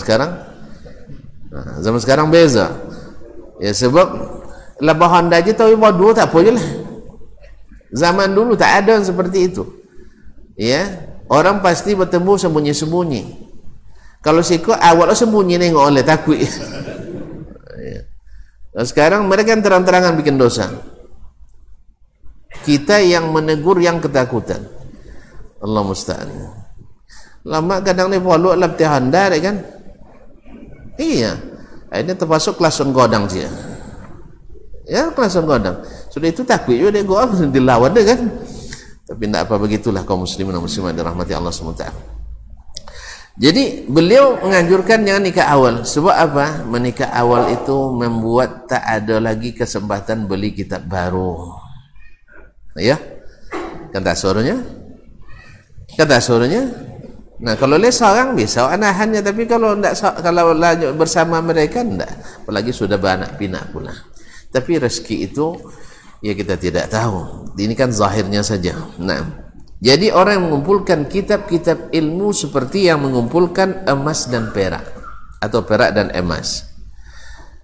sekarang beza. Ya, sebab labah Honda aja tahu bodoh tak apa je lah. Zaman dulu tak ada yang seperti itu. Ya, orang pasti bertemu sembunyi-sembunyi. Kalau siko awal sembunyi nengok oleh takut. Ya. Nah, sekarang mereka yang terang-terangan bikin dosa. Kita yang menegur yang ketakutan. Allah musta'an. Lama kadang ni follow lap ti Honda kan? Iya. Ini termasuk kelas godang dia. Ya, kelas godang. Sudah itu takut juga dia gua dilawan dia kan. Tapi tidak apa, begitulah kaum muslimin dan muslimat dirahmati Allah SWT. Jadi beliau menganjurkan jangan nikah awal. Sebab apa? Menikah awal itu membuat tak ada lagi kesempatan beli kitab baru. Ya, kan tak suruhnya. Nah, kalau les seorang bisa anahannya, tapi kalau lanjut bersama mereka enggak, apalagi sudah beranak pinak pula. Tapi rezeki itu ya kita tidak tahu. Ini kan zahirnya saja. Nah, jadi orang yang mengumpulkan kitab-kitab ilmu seperti yang mengumpulkan emas dan perak, atau perak dan emas.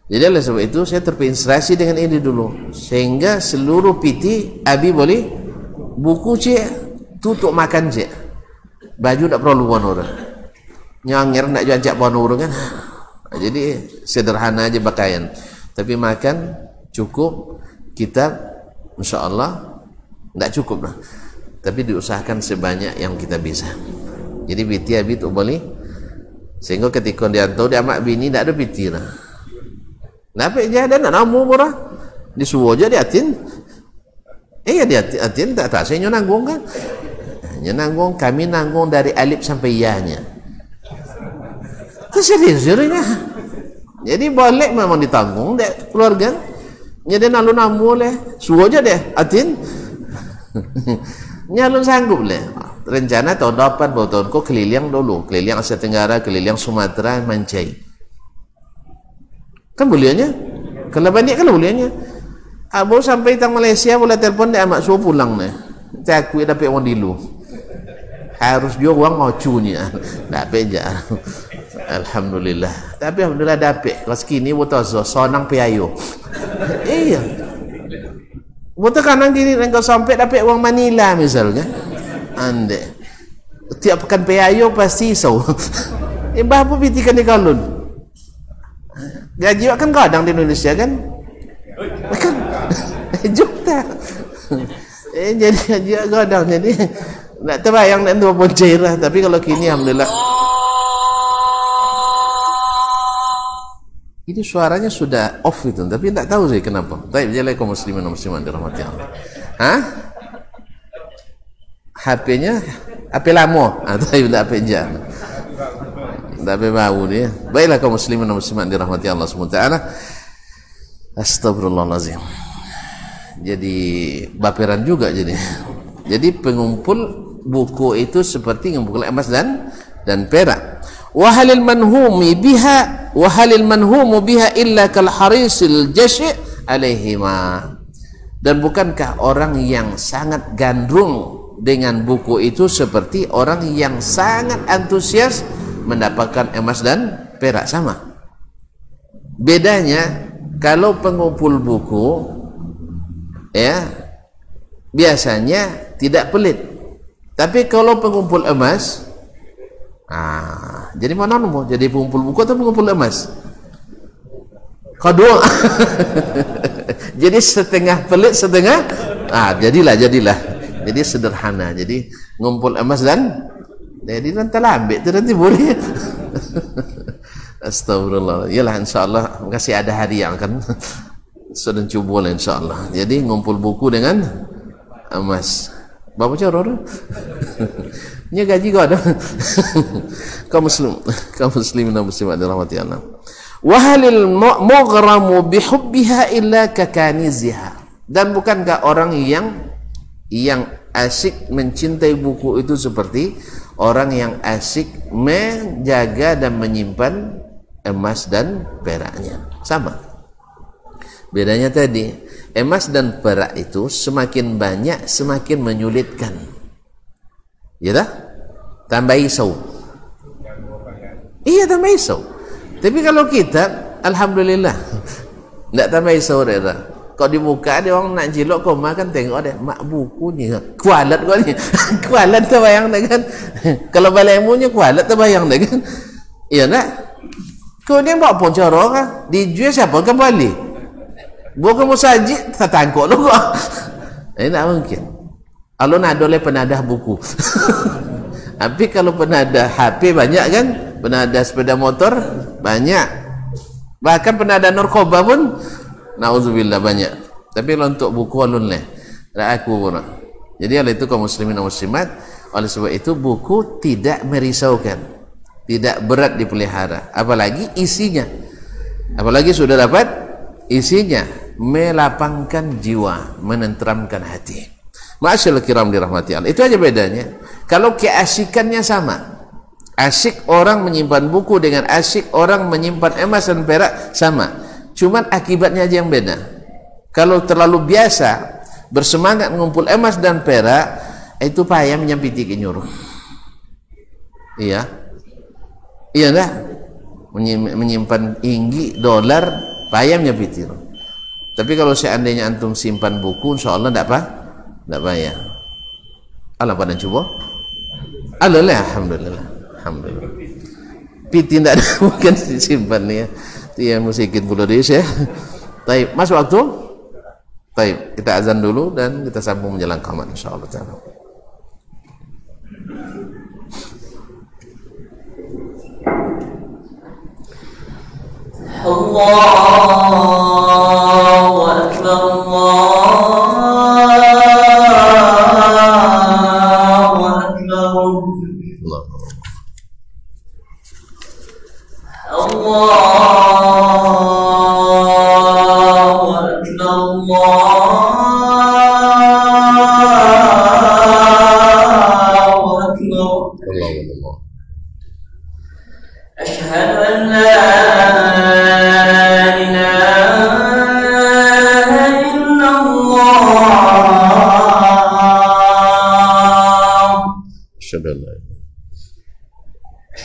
Jadi oleh sebab itu saya terinspirasi dengan ini dulu, sehingga seluruh piti abi boleh buku cik tutup makan cik, baju tak perlu buat orang nyangir nak jual buat orang kan. Jadi sederhana aja pakaian, tapi makan cukup, kitab insya Allah tak cukup lah, tapi diusahakan sebanyak yang kita bisa. Jadi piti abi tu boleh, sehingga ketika dia tahu dia amak bini tak ada piti lah. Dapat je ada nak namu murah disuruh je dia atin. Dia atin tak saya nanggung kan. Nanggung, kami nanggung dari alif sampai ya-nya. Itu serius-seriusnya. Jadi boleh memang ditanggung dek keluarga. Jadi nalu namu leh, suruh je deh atin. Nyalun sanggup leh. Rencana tahun depan tahun kau keliling dulu, keliling Asia Tenggara, keliling Sumatera, Mancai. Kan bolehnya, kalau banyak kan bolehnya. Abu sampai tang Malaysia boleh telefon dia amak suruh pulang nih. Tak aku dapat uang dulu. Harus juga uang ngocunya. Dapat je. Alhamdulillah. Tapi alhamdulillah dapat. Kalau sekini buat sonang piayo. Iya. Buat kanan kiri engkau sampai dapat uang Manila misalnya. Ande. Tiap pekan piayo pasti so. Bah apa pitikan di kalun? Gaji kan kadang di Indonesia kan juta. Jadi gaji kadang, jadi nak terbayang nak tu pun cairah. Tapi kalau kini alhamdulillah ini suaranya sudah off itu, tapi tak tahu saya kenapa. Baik, jalan kaum muslimin dan muslimat dirahmati Allah. HP-nya HP lama atau HP jangan. Tapi bau dia. Baiklah kaum muslimin dan muslimat dirahmati Allah SWT. Astagfirullahalazim. Jadi baperan juga jadi. Jadi pengumpul buku itu seperti mengumpul emas dan perak. Wa halil manhumi biha illa kal harisil jashi' alaihima. Dan bukankah orang yang sangat gandrung dengan buku itu seperti orang yang sangat antusias mendapatkan emas dan perak? Sama. Bedanya kalau pengumpul buku ya biasanya tidak pelit. Tapi kalau pengumpul emas jadi mana mau jadi pengumpul buku atau pengumpul emas? Kedua. Jadi setengah pelit setengah jadilah. Jadi sederhana. Jadi ngumpul emas dan jadi nanti lambat tu nanti boleh. Astagfirullah. Yalah insyaAllah masih ada hari yang akan sudah cuba lah insyaAllah. Jadi ngumpul buku dengan emas. Berapa cara orang? Ini gaji kau ada. Kaum muslim dan muslimat dirahmati Allah. Wa halil mughramu bihubbiha illa kakaniziha. Dan bukankah orang yang asyik mencintai buku itu seperti orang yang asyik menjaga dan menyimpan emas dan peraknya? Sama. Bedanya tadi, emas dan perak itu semakin banyak semakin menyulitkan. Ya dah? Tambah isau. Iya, tambah isau. Tapi kalau kita alhamdulillah enggak tambah isau dah. Kalau dibuka ada orang nak jilok kau makan tengok ada mak bukunya kualat kau ni. Kualat terbayang dah kan. Kalau balemunya kualat terbayang dah kan. Iya nak. Kau ni buat pun cara kan. Dijual siapa kembali. Bukan musajid tak tangkuk lu kok. Ini tak mungkin. Kalau nak ada penadah buku. Tapi kalau penadah HP banyak kan. Penadah sepeda motor banyak. Bahkan penadah narkoba pun na'udzubillah banyak. Tapi kalau untuk buku alun leh tak aku pun. Jadi oleh itu kaum muslimin dan muslimat, oleh sebab itu buku tidak merisaukan, tidak berat dipelihara, apalagi isinya, apalagi sudah dapat isinya melapangkan jiwa, menenteramkan hati. Ma'asyarul kiram dirahmati Allah. Itu aja bedanya. Kalau keasikannya sama. Asyik orang menyimpan buku dengan asyik orang menyimpan emas dan perak sama. Cuman akibatnya aja yang beda. Kalau terlalu biasa bersemangat mengumpul emas dan perak, itu payah menyampiti kenyuruh. Iya. Iya dah. Menyimpan inggi, dolar, payah menyampiti. Tapi kalau seandainya antum simpan buku, insya Allah tidak payah. Allah pada coba. Alhamdulillah, alhamdulillah. Piti tidak ada mungkin disimpan ya. Dia musikin puluh ya. Taib, mas waktu. Taib, kita azan dulu dan kita sambung menjelang qamat insyaallah taala. Allahu akbar, Allahu akbar. Allahu akbar, Allahu akbar. Asyhadu an la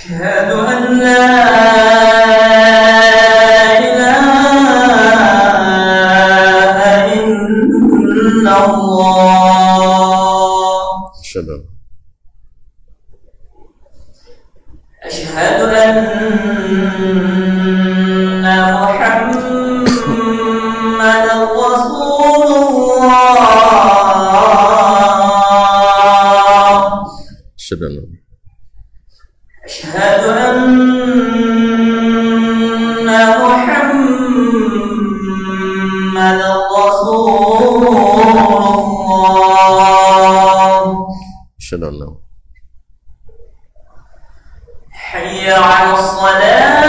أشهد أن لا إله إلا الله أشهد أن محمدا رسول الله أشهد أن محمدا رسول الله أشهد أن حي على الصلاة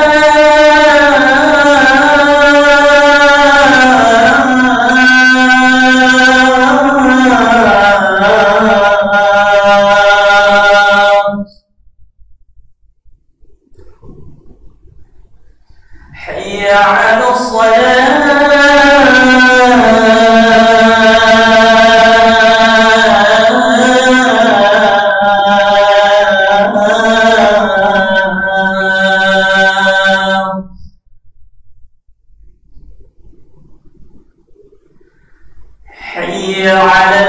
حي على حي على حي على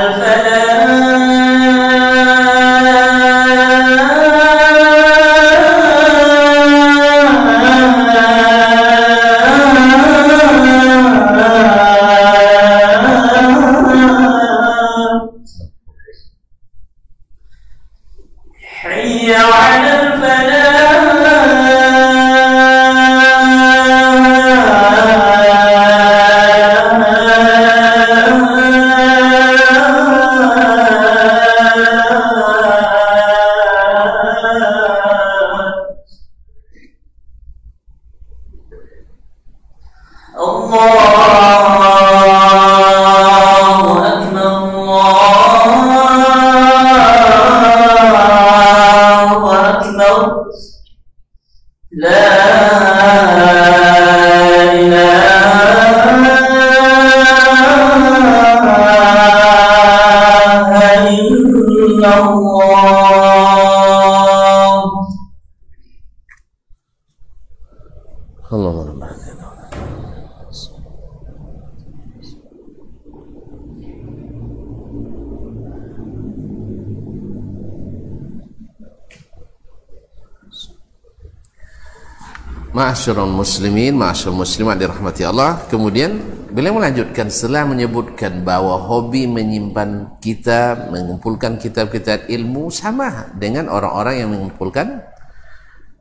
Ma'asyarul muslimin, ma'asyarul muslimat dirahmati Allah. Kemudian beliau melanjutkan setelah menyebutkan bahwa hobi menyimpan kitab, mengumpulkan kitab-kitab ilmu sama dengan orang-orang yang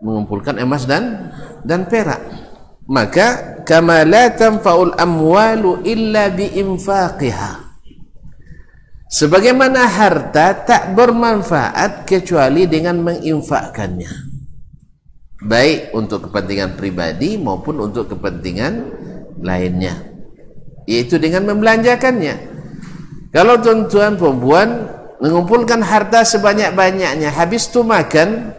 mengumpulkan emas dan perak. Maka kama la tanfa'ul amwalu illa biinfaqiha. Sebagaimana harta tak bermanfaat kecuali dengan menginfakkannya. Baik untuk kepentingan pribadi maupun untuk kepentingan lainnya, yaitu dengan membelanjakannya. Kalau tuan-tuan perempuan mengumpulkan harta sebanyak-banyaknya, habis tu makan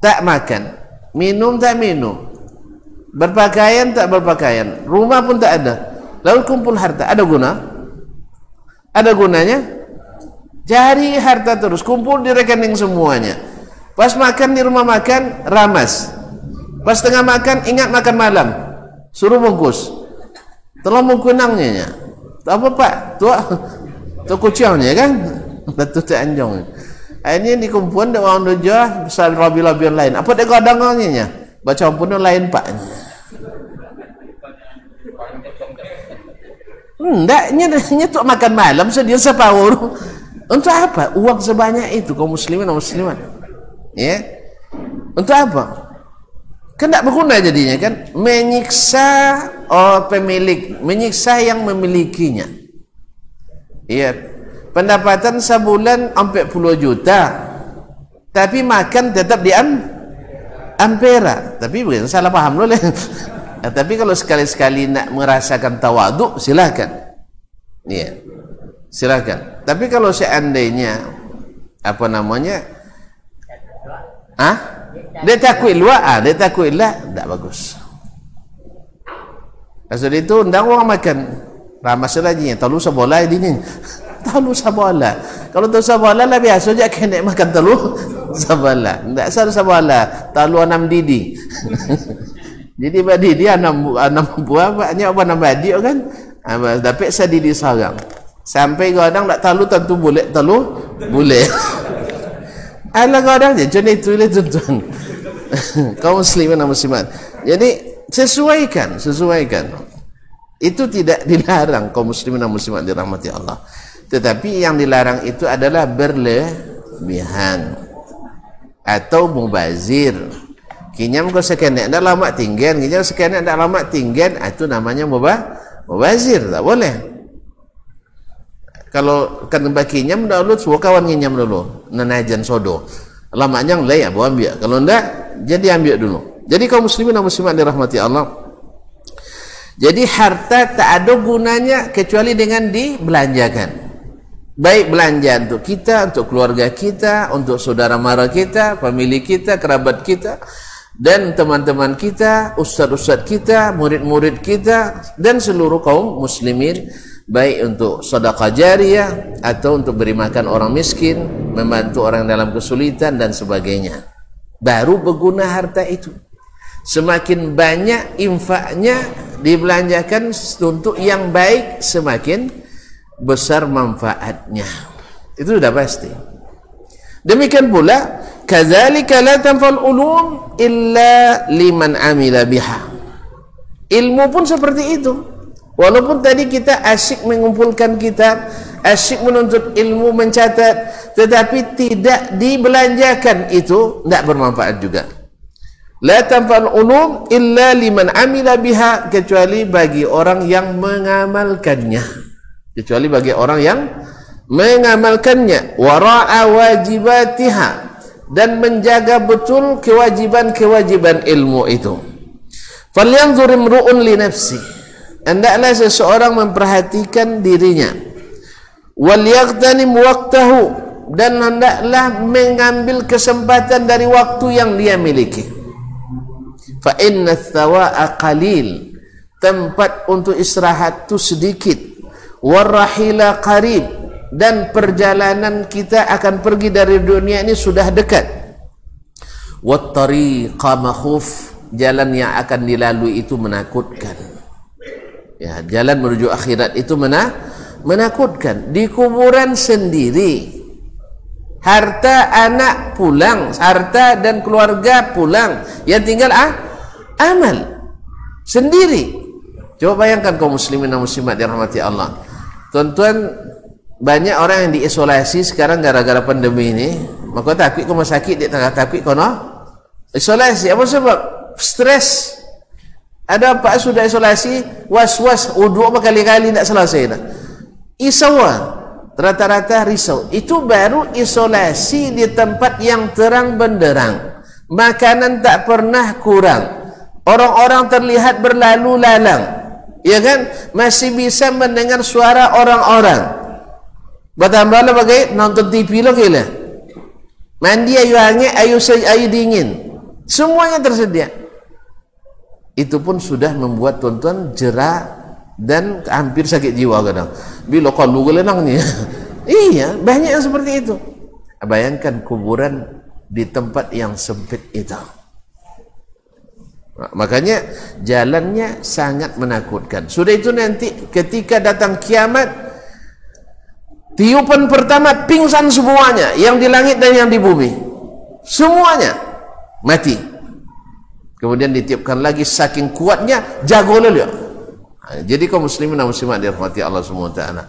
tak makan, minum tak minum, berpakaian tak berpakaian, rumah pun tak ada, lalu kumpul harta, ada guna? Ada gunanya? Cari harta terus, kumpul di rekening semuanya. Pas makan di rumah makan, ramas. Pas tengah makan, ingat makan malam, suruh bungkus. Telah mengkunangnya. Tak apa pak, tu kucingnya kan? Betul tak anjong. Ini dikumpulan dengan orang doja, besar labi-labi lain. Apa dia kadang-kadangnya? Baca pun lain pak. Hendaknya untuk makan malam sedia sepawur. Untuk apa? Uang sebanyak itu kaum muslimin dan muslimat. Ya. Untuk apa? Kan tak berguna jadinya kan? Menyiksa pemilik, menyiksa yang memilikinya. Iya. Pendapatan sebulan 40 juta. Tapi makan tetap di ampera. Tapi bukan salah paham loh. Tapi kalau sekali-sekali nak merasakan tawaduk, silakan. Iya. Silakan. Tapi kalau seandainya apa namanya? Dia takut luar, dia takut lah, tak bagus. Pasal itu undang orang makan. Ramas lagi, tahu sabola ini. Tahu sabola. Kalau tahu sabola lah biasa je kena makan tahu sabola. Tak salah sabola, tahu 6 didi. Jadi badi dia 6 buah banyak apa 6 badi kan? Dapat sedidi seorang. Sampai kadang tak tahu tentu boleh tahu boleh. Alah kadang je macam itu lah tuan-tuan. Kaum muslimin dan muslimat. Jadi sesuaikan. Itu tidak dilarang kaum muslimin dan muslimat dirahmati Allah. Tetapi yang dilarang itu adalah berlebihan atau mubazir. Kinyam kau sekenek dah lama tinggal, kinyam sekenek dah lama tinggal, itu namanya mubazir, tak boleh. Kalau kan bakinyam dahulu semua kawan nginyam dulu, nanajan sodo. Lamanya lain bawa ambil. Kalau enggak, jadi ambil dulu. Jadi kaum muslimin dan muslimat dirahmati Allah. Jadi harta tak ada gunanya kecuali dengan dibelanjakan. Baik belanja untuk kita, untuk keluarga kita, untuk saudara mara kita, famili kita, kerabat kita, dan teman-teman kita, ustaz-ustaz kita, murid-murid kita, dan seluruh kaum muslimin, baik untuk sedekah jariyah atau untuk beri makan orang miskin, membantu orang dalam kesulitan dan sebagainya. Baru berguna harta itu. Semakin banyak infaknya dibelanjakan untuk yang baik, semakin besar manfaatnya. Itu sudah pasti. Demikian pula, kadzalika la tanfa'ul ulum illa liman amila biha. Ilmu pun seperti itu. Walaupun tadi kita asyik mengumpulkan kitab, asyik menuntut ilmu, mencatat, tetapi tidak dibelanjakan, itu tidak bermanfaat juga. La tanfa'ul ulum illa liman amila biha, kecuali bagi orang yang mengamalkannya. Kecuali bagi orang yang mengamalkannya. Wara'a wajibatiha, dan menjaga betul kewajiban-kewajiban ilmu itu. Falyanzur imru'un li nafsi, hendaklah seseorang memperhatikan dirinya. Wal yaghtanim waqtahu, dan hendaklah mengambil kesempatan dari waktu yang dia miliki. Fa inna thawa'a qalil, tempat untuk istirahat tu sedikit. Warrahila qarib, dan perjalanan kita akan pergi dari dunia ini sudah dekat. Wattariqa makhuf, jalan yang akan dilalui itu menakutkan. Ya, jalan menuju akhirat itu menakutkan. Di kuburan sendiri, harta anak pulang, harta dan keluarga pulang, yang tinggal amal sendiri. Coba bayangkan kaum muslimin dan muslimat dirahmati Allah. Tuan-tuan, banyak orang yang diisolasi sekarang gara-gara pandemi ini. Maka takut kau sakit, dia takut kau isolasi. Apa sebab? Stres. Ada apa sudah isolasi, was-was, uduk berkali-kali tak selesai dah. Isauan, rata-rata risau. Itu baru isolasi di tempat yang terang benderang. Makanan tak pernah kurang. Orang-orang terlihat berlalu lalang. Ya kan? Masih bisa mendengar suara orang-orang. Bertambahlah bagai nonton TV lo gila. Mandi ayu hangat, ayu dingin. Semuanya tersedia. Itu pun sudah membuat tuan-tuan jerah dan hampir sakit jiwa kadang. Bila kalau gelenangnya. Iya, banyak yang seperti itu. Bayangkan kuburan di tempat yang sempit itu. Makanya jalannya sangat menakutkan. Sudah itu nanti ketika datang kiamat, tiupan pertama pingsan semuanya, yang di langit dan yang di bumi. Semuanya mati. Kemudian ditiupkan lagi, saking kuatnya jago lelio. Jadi kaum muslimin dan muslimat dirahmati Allah Subhanahu wa taala,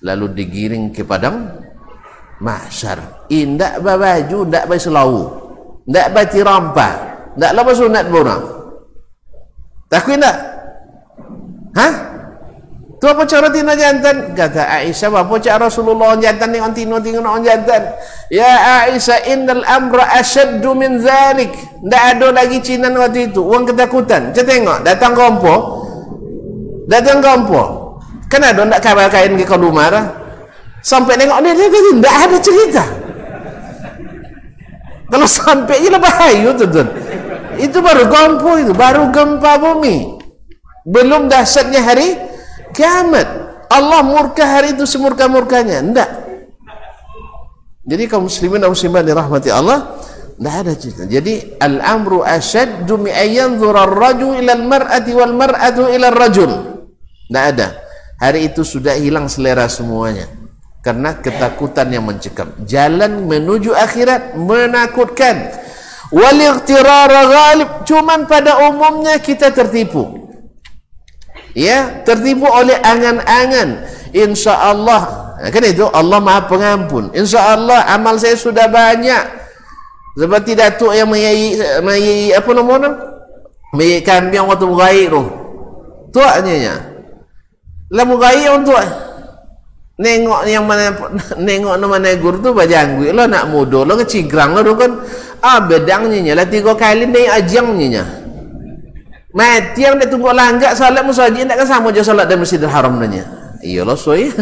lalu digiring ke padang mahsyar. Indak babaju, ndak baselau, ndak bati rampah, ndak laba sunat borang. Takut tak? Hah? Tu apa cara tina jantan? Kata Aisyah, apa cara Rasulullah jantan ni antino tengok jantan. Ya Aisyah, innal amra ashaddu min zalik. Ndak ada lagi cinan waktu itu, orang ketakutan. Kita tengok, datang kompo. Datang kompo. Kan ada ndak kabar kain ke rumah dah. Sampai tengok dia ndak ada cerita. Kalau sampai je lah bahaya tu. Itu baru kompo, itu baru gempa bumi. Belum dahsyatnya hari kiamat. Allah murka hari itu semurka-murkanya. Enggak. Jadi kaum muslimin dan muslimat dirahmati Allah, enggak ada cerita. Jadi al-amru ashaddu min ayanzura ar-rajul ila al-mar'ati wal mar'atu ila ar-rajul. Enggak ada. Hari itu sudah hilang selera semuanya. Karena ketakutan yang mencekam. Jalan menuju akhirat menakutkan. Wal ightirar ghalib. Cuman pada umumnya kita tertipu. Ya, tertipu oleh angan-angan. InsyaAllah, kan itu Allah Maha Pengampun. InsyaAllah amal saya sudah banyak. Seperti datuk yang mayai apa namanya? Mayai kambing waktu mugai tu. Tuaknya. Lah mugai untuk nengok yang mana, nengok nama negur tu bajanggu lo nak mudo lo ngecigrang lo kan bedangnya lah 3 kali naik ajangnya mati yang dia tunggu langgak salat musajid tak kan sama je salat di Masjidil Haram nanya. Iya lo soy.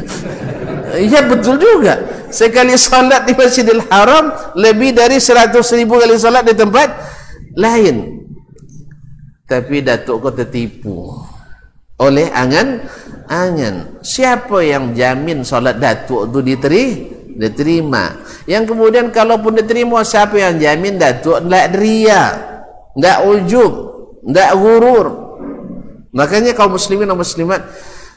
Iya betul juga, sekali salat di Masjidil Haram lebih dari 100.000 kali salat di tempat lain. Tapi datuk kau tertipu oleh angan-angan. Siapa yang jamin solat datuk itu diterima? Yang kemudian kalaupun diterima, siapa yang jamin datuk tidak ria, tidak ujub, tidak gurur? Makanya kaum muslimin dan muslimat,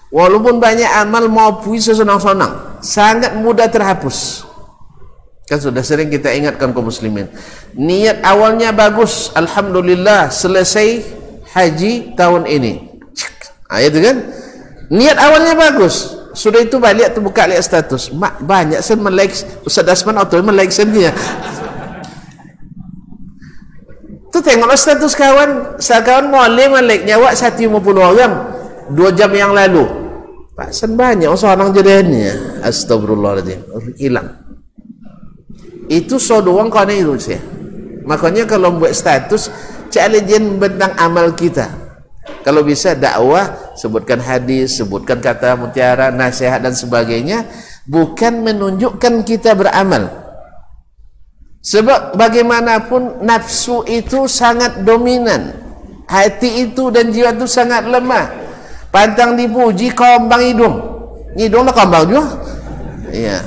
walaupun banyak amal mau puisi senang-senang, sangat mudah terhapus. Kan sudah sering kita ingatkan kaum muslimin, niat awalnya bagus, alhamdulillah selesai haji tahun ini. Itu kan niat awalnya bagus, sudah itu balik tu buka lihat status, banyak sen like Ustaz Dasman atau like sendiri. Tu tengoklah status kawan, sekawan boleh like nyawa 150 orang 2 jam yang lalu. Pak sen banyak seorang jadiannya. Astagfirullahaladzim, hilang. Itu so doang kau ni itu sih. Makanya kalau buat status cari tentang amal kita. Kalau bisa dakwah, sebutkan hadis, sebutkan kata mutiara, nasihat dan sebagainya, bukan menunjukkan kita beramal. Sebab bagaimanapun nafsu itu sangat dominan, hati itu dan jiwa itu sangat lemah. Pantang dipuji kombang hidung, hidunglah kombang juga. Iya.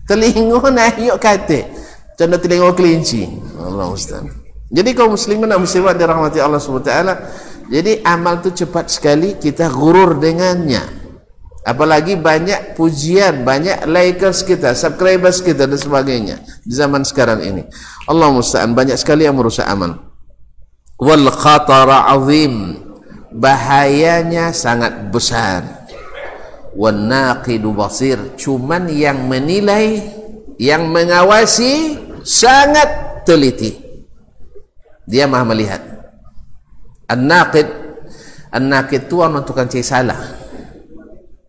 Telinga nak yuk kata, contoh telinga kelinci. Allah Ustaz. Jadi kaum muslimin dan muslimat dirahmati Allah Subhanahu wa taala, jadi amal tu cepat sekali kita gurur dengannya. Apalagi banyak pujian, banyak likers kita, subscribers kita dan sebagainya di zaman sekarang ini. Allah musta'an, banyak sekali yang merusak amal. Wal khatara azim, bahayanya sangat besar. Wan naqidu basir, cuman yang menilai, yang mengawasi sangat teliti. Dia maha melihat. An-naqid, an-naqid tu orang tukang cari salah.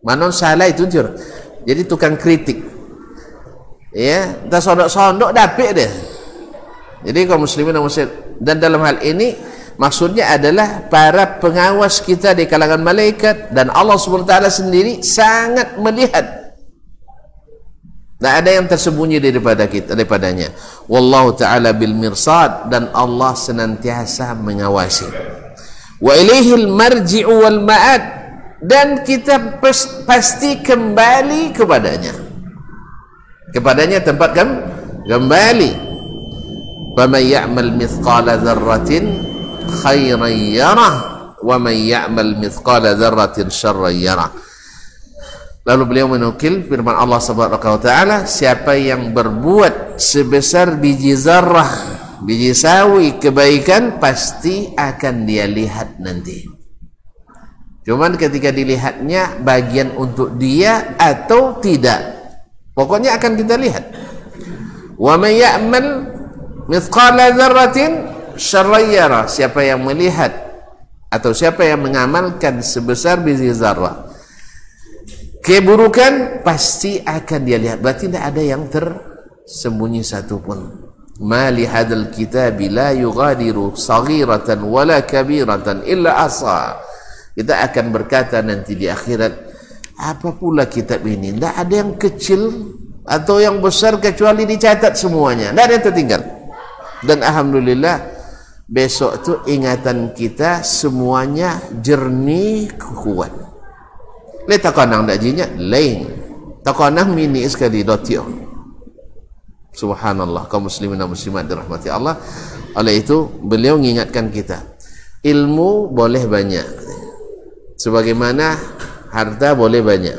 Mana salah itu jur. Jadi tukang kritik. Ya, dah sondok-sondok dapik dia. Jadi kaum muslimin dan muslim, dan dalam hal ini Maksudnya adalah para pengawas kita di kalangan malaikat, dan Allah SWT sendiri sangat melihat. Tak ada yang tersembunyi daripadanya. Wallahu ta'ala bil mirsad, dan Allah senantiasa mengawasi. Wa ilaihil marji'u wal ma'ad, dan kita pasti kembali kepadanya tempat kembali. Faman ya'mal mithqala dzarratin khairan yarah wa man ya'mal mithqala dzarratin syarran yarah. Lalu beliau menukil firman Allah Subhanahu wa taala, siapa yang berbuat sebesar biji zarrah, biji sawi kebaikan, pasti akan dia lihat nanti. Cuman ketika dilihatnya bagian untuk dia atau tidak, pokoknya akan kita lihat. Wa may ya'mal mithqala dzarratin syarran yara, siapa yang melihat atau siapa yang mengamalkan sebesar biji zarrah keburukan, pasti akan dia lihat. Berarti tidak ada yang tersembunyi satupun. Ma li hadzal kitabi la yughadiru saghiratan wala kabiratan illa ahsa. Kita akan berkata nanti di akhirat, apa pula kitab ini? Tidak ada yang kecil atau yang besar kecuali dicatat semuanya. Tidak ada yang tertinggal. Dan alhamdulillah besok tu ingatan kita semuanya jernih, kuat. Le takanang dak jinya lain. Takanang mini sekali dotio. Subhanallah, kaum muslimin dan muslimat dirahmati Allah. Oleh itu beliau mengingatkan kita, ilmu boleh banyak, sebagaimana harta boleh banyak,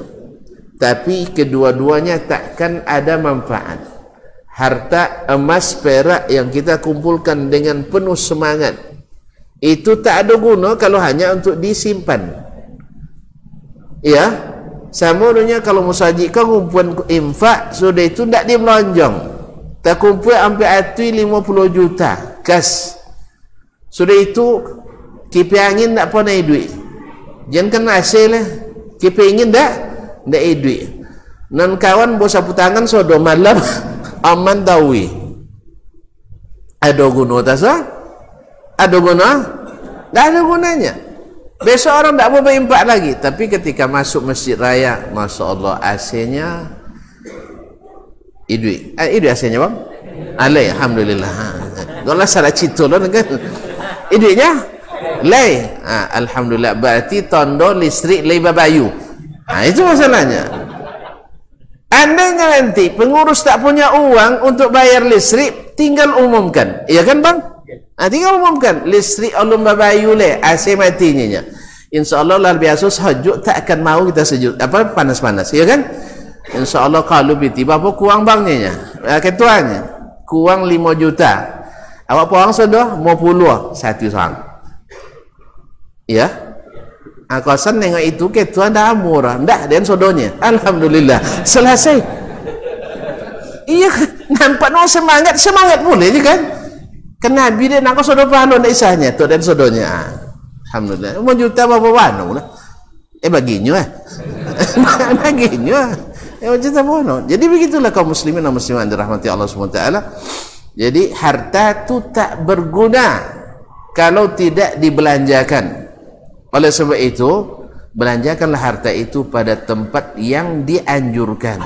tapi kedua-duanya takkan ada manfaat. Harta emas perak yang kita kumpulkan dengan penuh semangat itu tak ada guna kalau hanya untuk disimpan. Ya, sama dunia kalau musaji kau kumpulan infak, sudah itu tak dia melonjong. Tak kumpul sampai atui 50 juta kas. Sudah itu kipi angin tak pernah duit. Jangan kena hasil lah. Kipi angin tak duit. Nan kawan bos sapu tangan sodo malam aman tawi. Ada guna tak sah? Ada guna? Tak ada gunanya. Besok orang tak mau berimpak lagi. Tapi ketika masuk masjid raya, Masya Allah, AC-nya idui. Idui AC-nya bang? Alay, alhamdulillah. Kalau salah cito lah kan. Iduinya? Lay. Alhamdulillah. Berarti tondo listrik lay babayu. Itu masalahnya. Andainya nanti pengurus tak punya uang untuk bayar listrik, tinggal umumkan. Iya kan bang? Tinggal umumkan listrik ulum babayu le AC matinya. Insyaallah luar biasa sejuk tak akan mau kita sejuk apa panas-panas, ya kan? Insyaallah kalau tiba apa kurang bangnya ketuanya kurang 5 juta. Awak puang sudah mau puluh satu sang. Ya. Akasan nengok itu ketua dah murah, ndak dan sodonya. Alhamdulillah selesai. Iya, nampak no semangat boleh je kan? Kena Nabi dia nak sodo pano ndak isahnya tu dan sodonya. Alhamdulillah. Mau juta berapa wano lah. Baginya. Baginya. Juta wano. Jadi begitulah kaum muslimin dan muslimat dirahmati Allah SWT. Jadi harta tu tak berguna kalau tidak dibelanjakan. Oleh sebab itu, belanjakanlah harta itu pada tempat yang dianjurkan.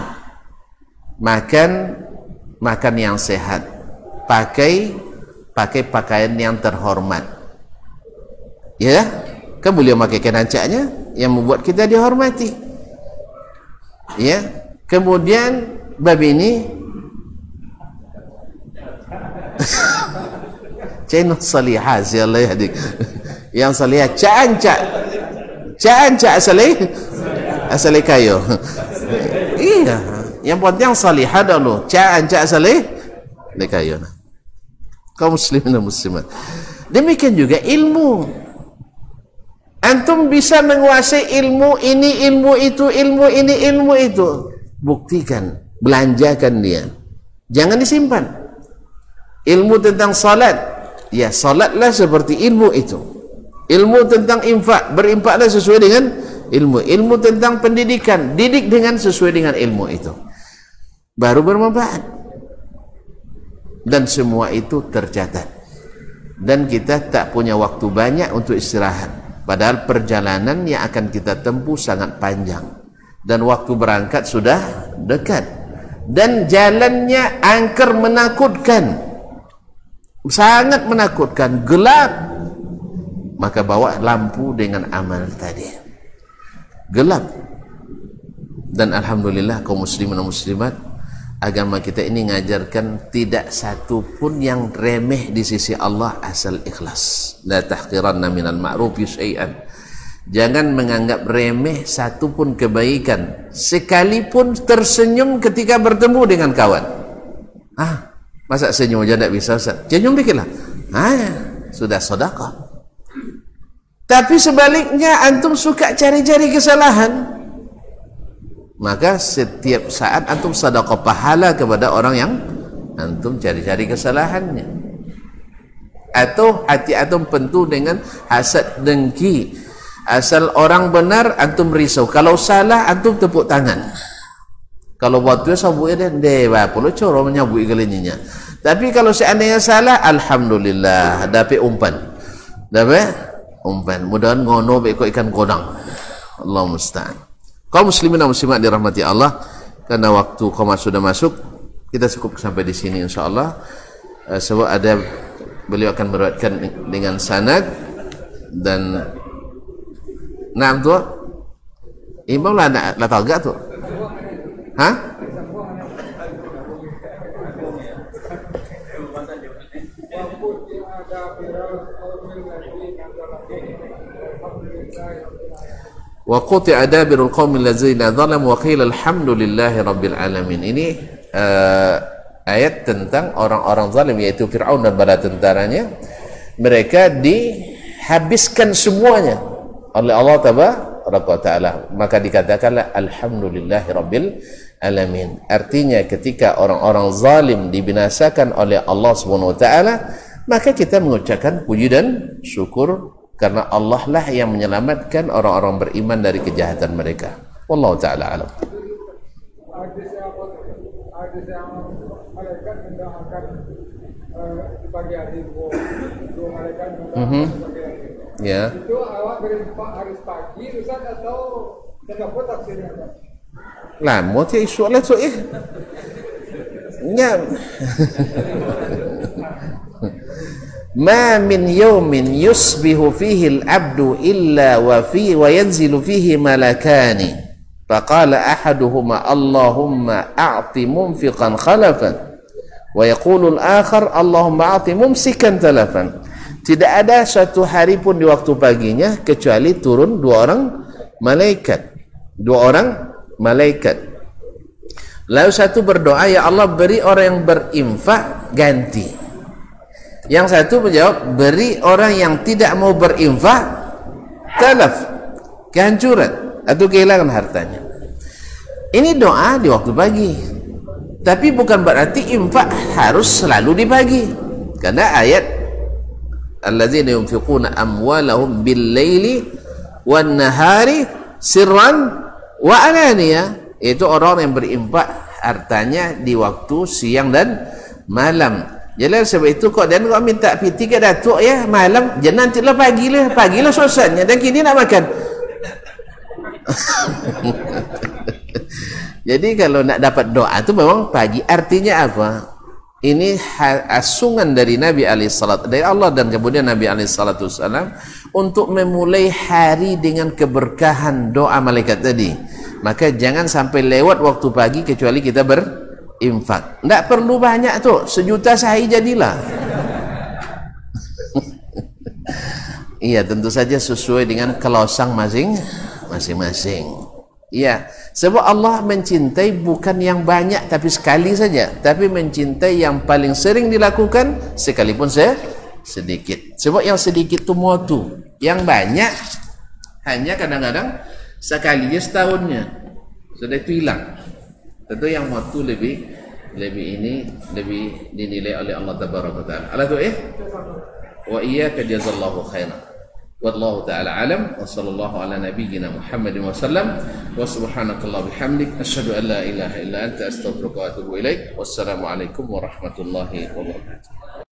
Makan yang sehat. Pakai pakaian yang terhormat. Ya, kan beliau pakai kenancaknya yang membuat kita dihormati. Ya, kemudian bab ini channel salihah Allah yahdik. Yang salihah cancak asali kayu. Iya, yang penting salihah dulu. Cancak asali kayu. Kaum muslimin dan muslimat. Demikian juga ilmu. Antum bisa menguasai ilmu ini, ilmu itu, ilmu ini, ilmu itu. Buktikan, belanjakan dia. Jangan disimpan. Ilmu tentang salat, ya salatlah seperti ilmu itu. Ilmu tentang infak, berinfaklah sesuai dengan ilmu. Ilmu tentang pendidikan, didik dengan sesuai dengan ilmu itu. Baru bermanfaat. Dan semua itu tercatat. dan kita tak punya waktu banyak untuk istirahat, padahal perjalanan yang akan kita tempuh sangat panjang dan waktu berangkat sudah dekat, dan jalannya angker, menakutkan, sangat menakutkan, gelap. Maka bawa lampu dengan amal tadi. Gelap. Dan alhamdulillah kaum muslimin dan muslimat, agama kita ini mengajarkan tidak satu pun yang remeh di sisi Allah asal ikhlas. La tahqiranna minal ma'rufi syai'an. Jangan menganggap remeh satu pun kebaikan, sekalipun tersenyum ketika bertemu dengan kawan. Masa senyum aja tidak bisa, Ustaz? Senyum dikitlah. Sudah sedekah. Tapi sebaliknya antum suka cari-cari kesalahan, maka setiap saat antum sedekah pahala kepada orang yang antum cari-cari kesalahannya. Atau hati antum penuh dengan hasad dengki. Asal orang benar antum risau, kalau salah antum tepuk tangan. Kalau buat tu sabuk dia dewa perlu coro menyabui kelininya. Tapi kalau seandainya salah, alhamdulillah dapat umpan. Dapat umpan. Mudah-mudahan ngono ikut ikan kodang. Allah musta'an. Kaum muslimin dan muslimat dirahmati Allah, karena waktu qomat sudah masuk, kita cukup sampai di sini insyaallah. Sebab ada beliau akan meriwayatkan dengan sanad dan naam tu imam lah tahu gak tu? Wa quti'a dabirul qaumil ladzina zalamu wa qila alhamdulillahi rabbil alamin. Ini ayat tentang orang-orang zalim, yaitu Fir'aun dan bala tentaranya. Mereka dihabiskan semuanya oleh Allah tabaraka wa taala. Maka dikatakanlah alhamdulillahi rabbil alamin. Artinya ketika orang-orang zalim dibinasakan oleh Allah Subhanahu wa taala, maka kita mengucapkan puji dan syukur, karena Allah lah yang menyelamatkan orang-orang beriman dari kejahatan mereka. Wallahu taala alam. Ya. Itu awak harus pagi Ustaz atau tetap tafsirnya? Lah, mau dia isu lah tu nya. Ma min yawmin yusbihu fihi al-'abdu illa wa yanzilu fihi malakani. Faqala ahaduhuma Allahumma a'ti munfiqan khalafan wa yaqulu al-akhar Allahumma a'ti mumsikan talafan. Tidak ada satu hari pun di waktu paginya kecuali turun dua orang malaikat. Lalu satu berdoa, ya Allah beri orang yang berinfak ganti. Yang satu menjawab, beri orang yang tidak mau berinfak talaf, kehancuran atau kehilangan hartanya. Ini doa di waktu pagi. Tapi bukan berarti infak harus selalu di pagi. Karena ayat alladzina yunfiquna amwalahum bil-laili wan-nahari sirran wa alaniya, itu orang yang berinfak hartanya di waktu siang dan malam. Jadi sebab itu kok dan kau minta piti ke datuk ya malam, jangan nantilah pagilah suasananya dan kini nak makan. Jadi kalau nak dapat doa itu memang pagi. Artinya apa? Ini asungan dari Nabi alaihissalam, dari Allah dan kemudian Nabi alaihissalam untuk memulai hari dengan keberkahan doa malaikat tadi. Maka jangan sampai lewat waktu pagi kecuali kita berinfak. Tidak perlu banyak tu, 1 juta sehari jadilah. Iya, tentu saja sesuai dengan kelosang masing-masing. Iya, sebab Allah mencintai bukan yang banyak tapi sekali saja, tapi mencintai yang paling sering dilakukan sekalipun sedikit. Sebab yang sedikit tu muatu, yang banyak hanya kadang-kadang sekali setahunnya sudah itu hilang. Tentu yang muatu lebih dinilai oleh Allah tabaraka taala. Ala tu wa iyyaka jazallahu khairan. Wallahu ta'ala alam wa sallallahu ala nabiyyina Muhammadin wa sallam wa subhanakallah bihamdik asyhadu an la ilaha illa anta astaghfiruka wa atubu ilaik. Wassalamu alaikum warahmatullahi wabarakatuh.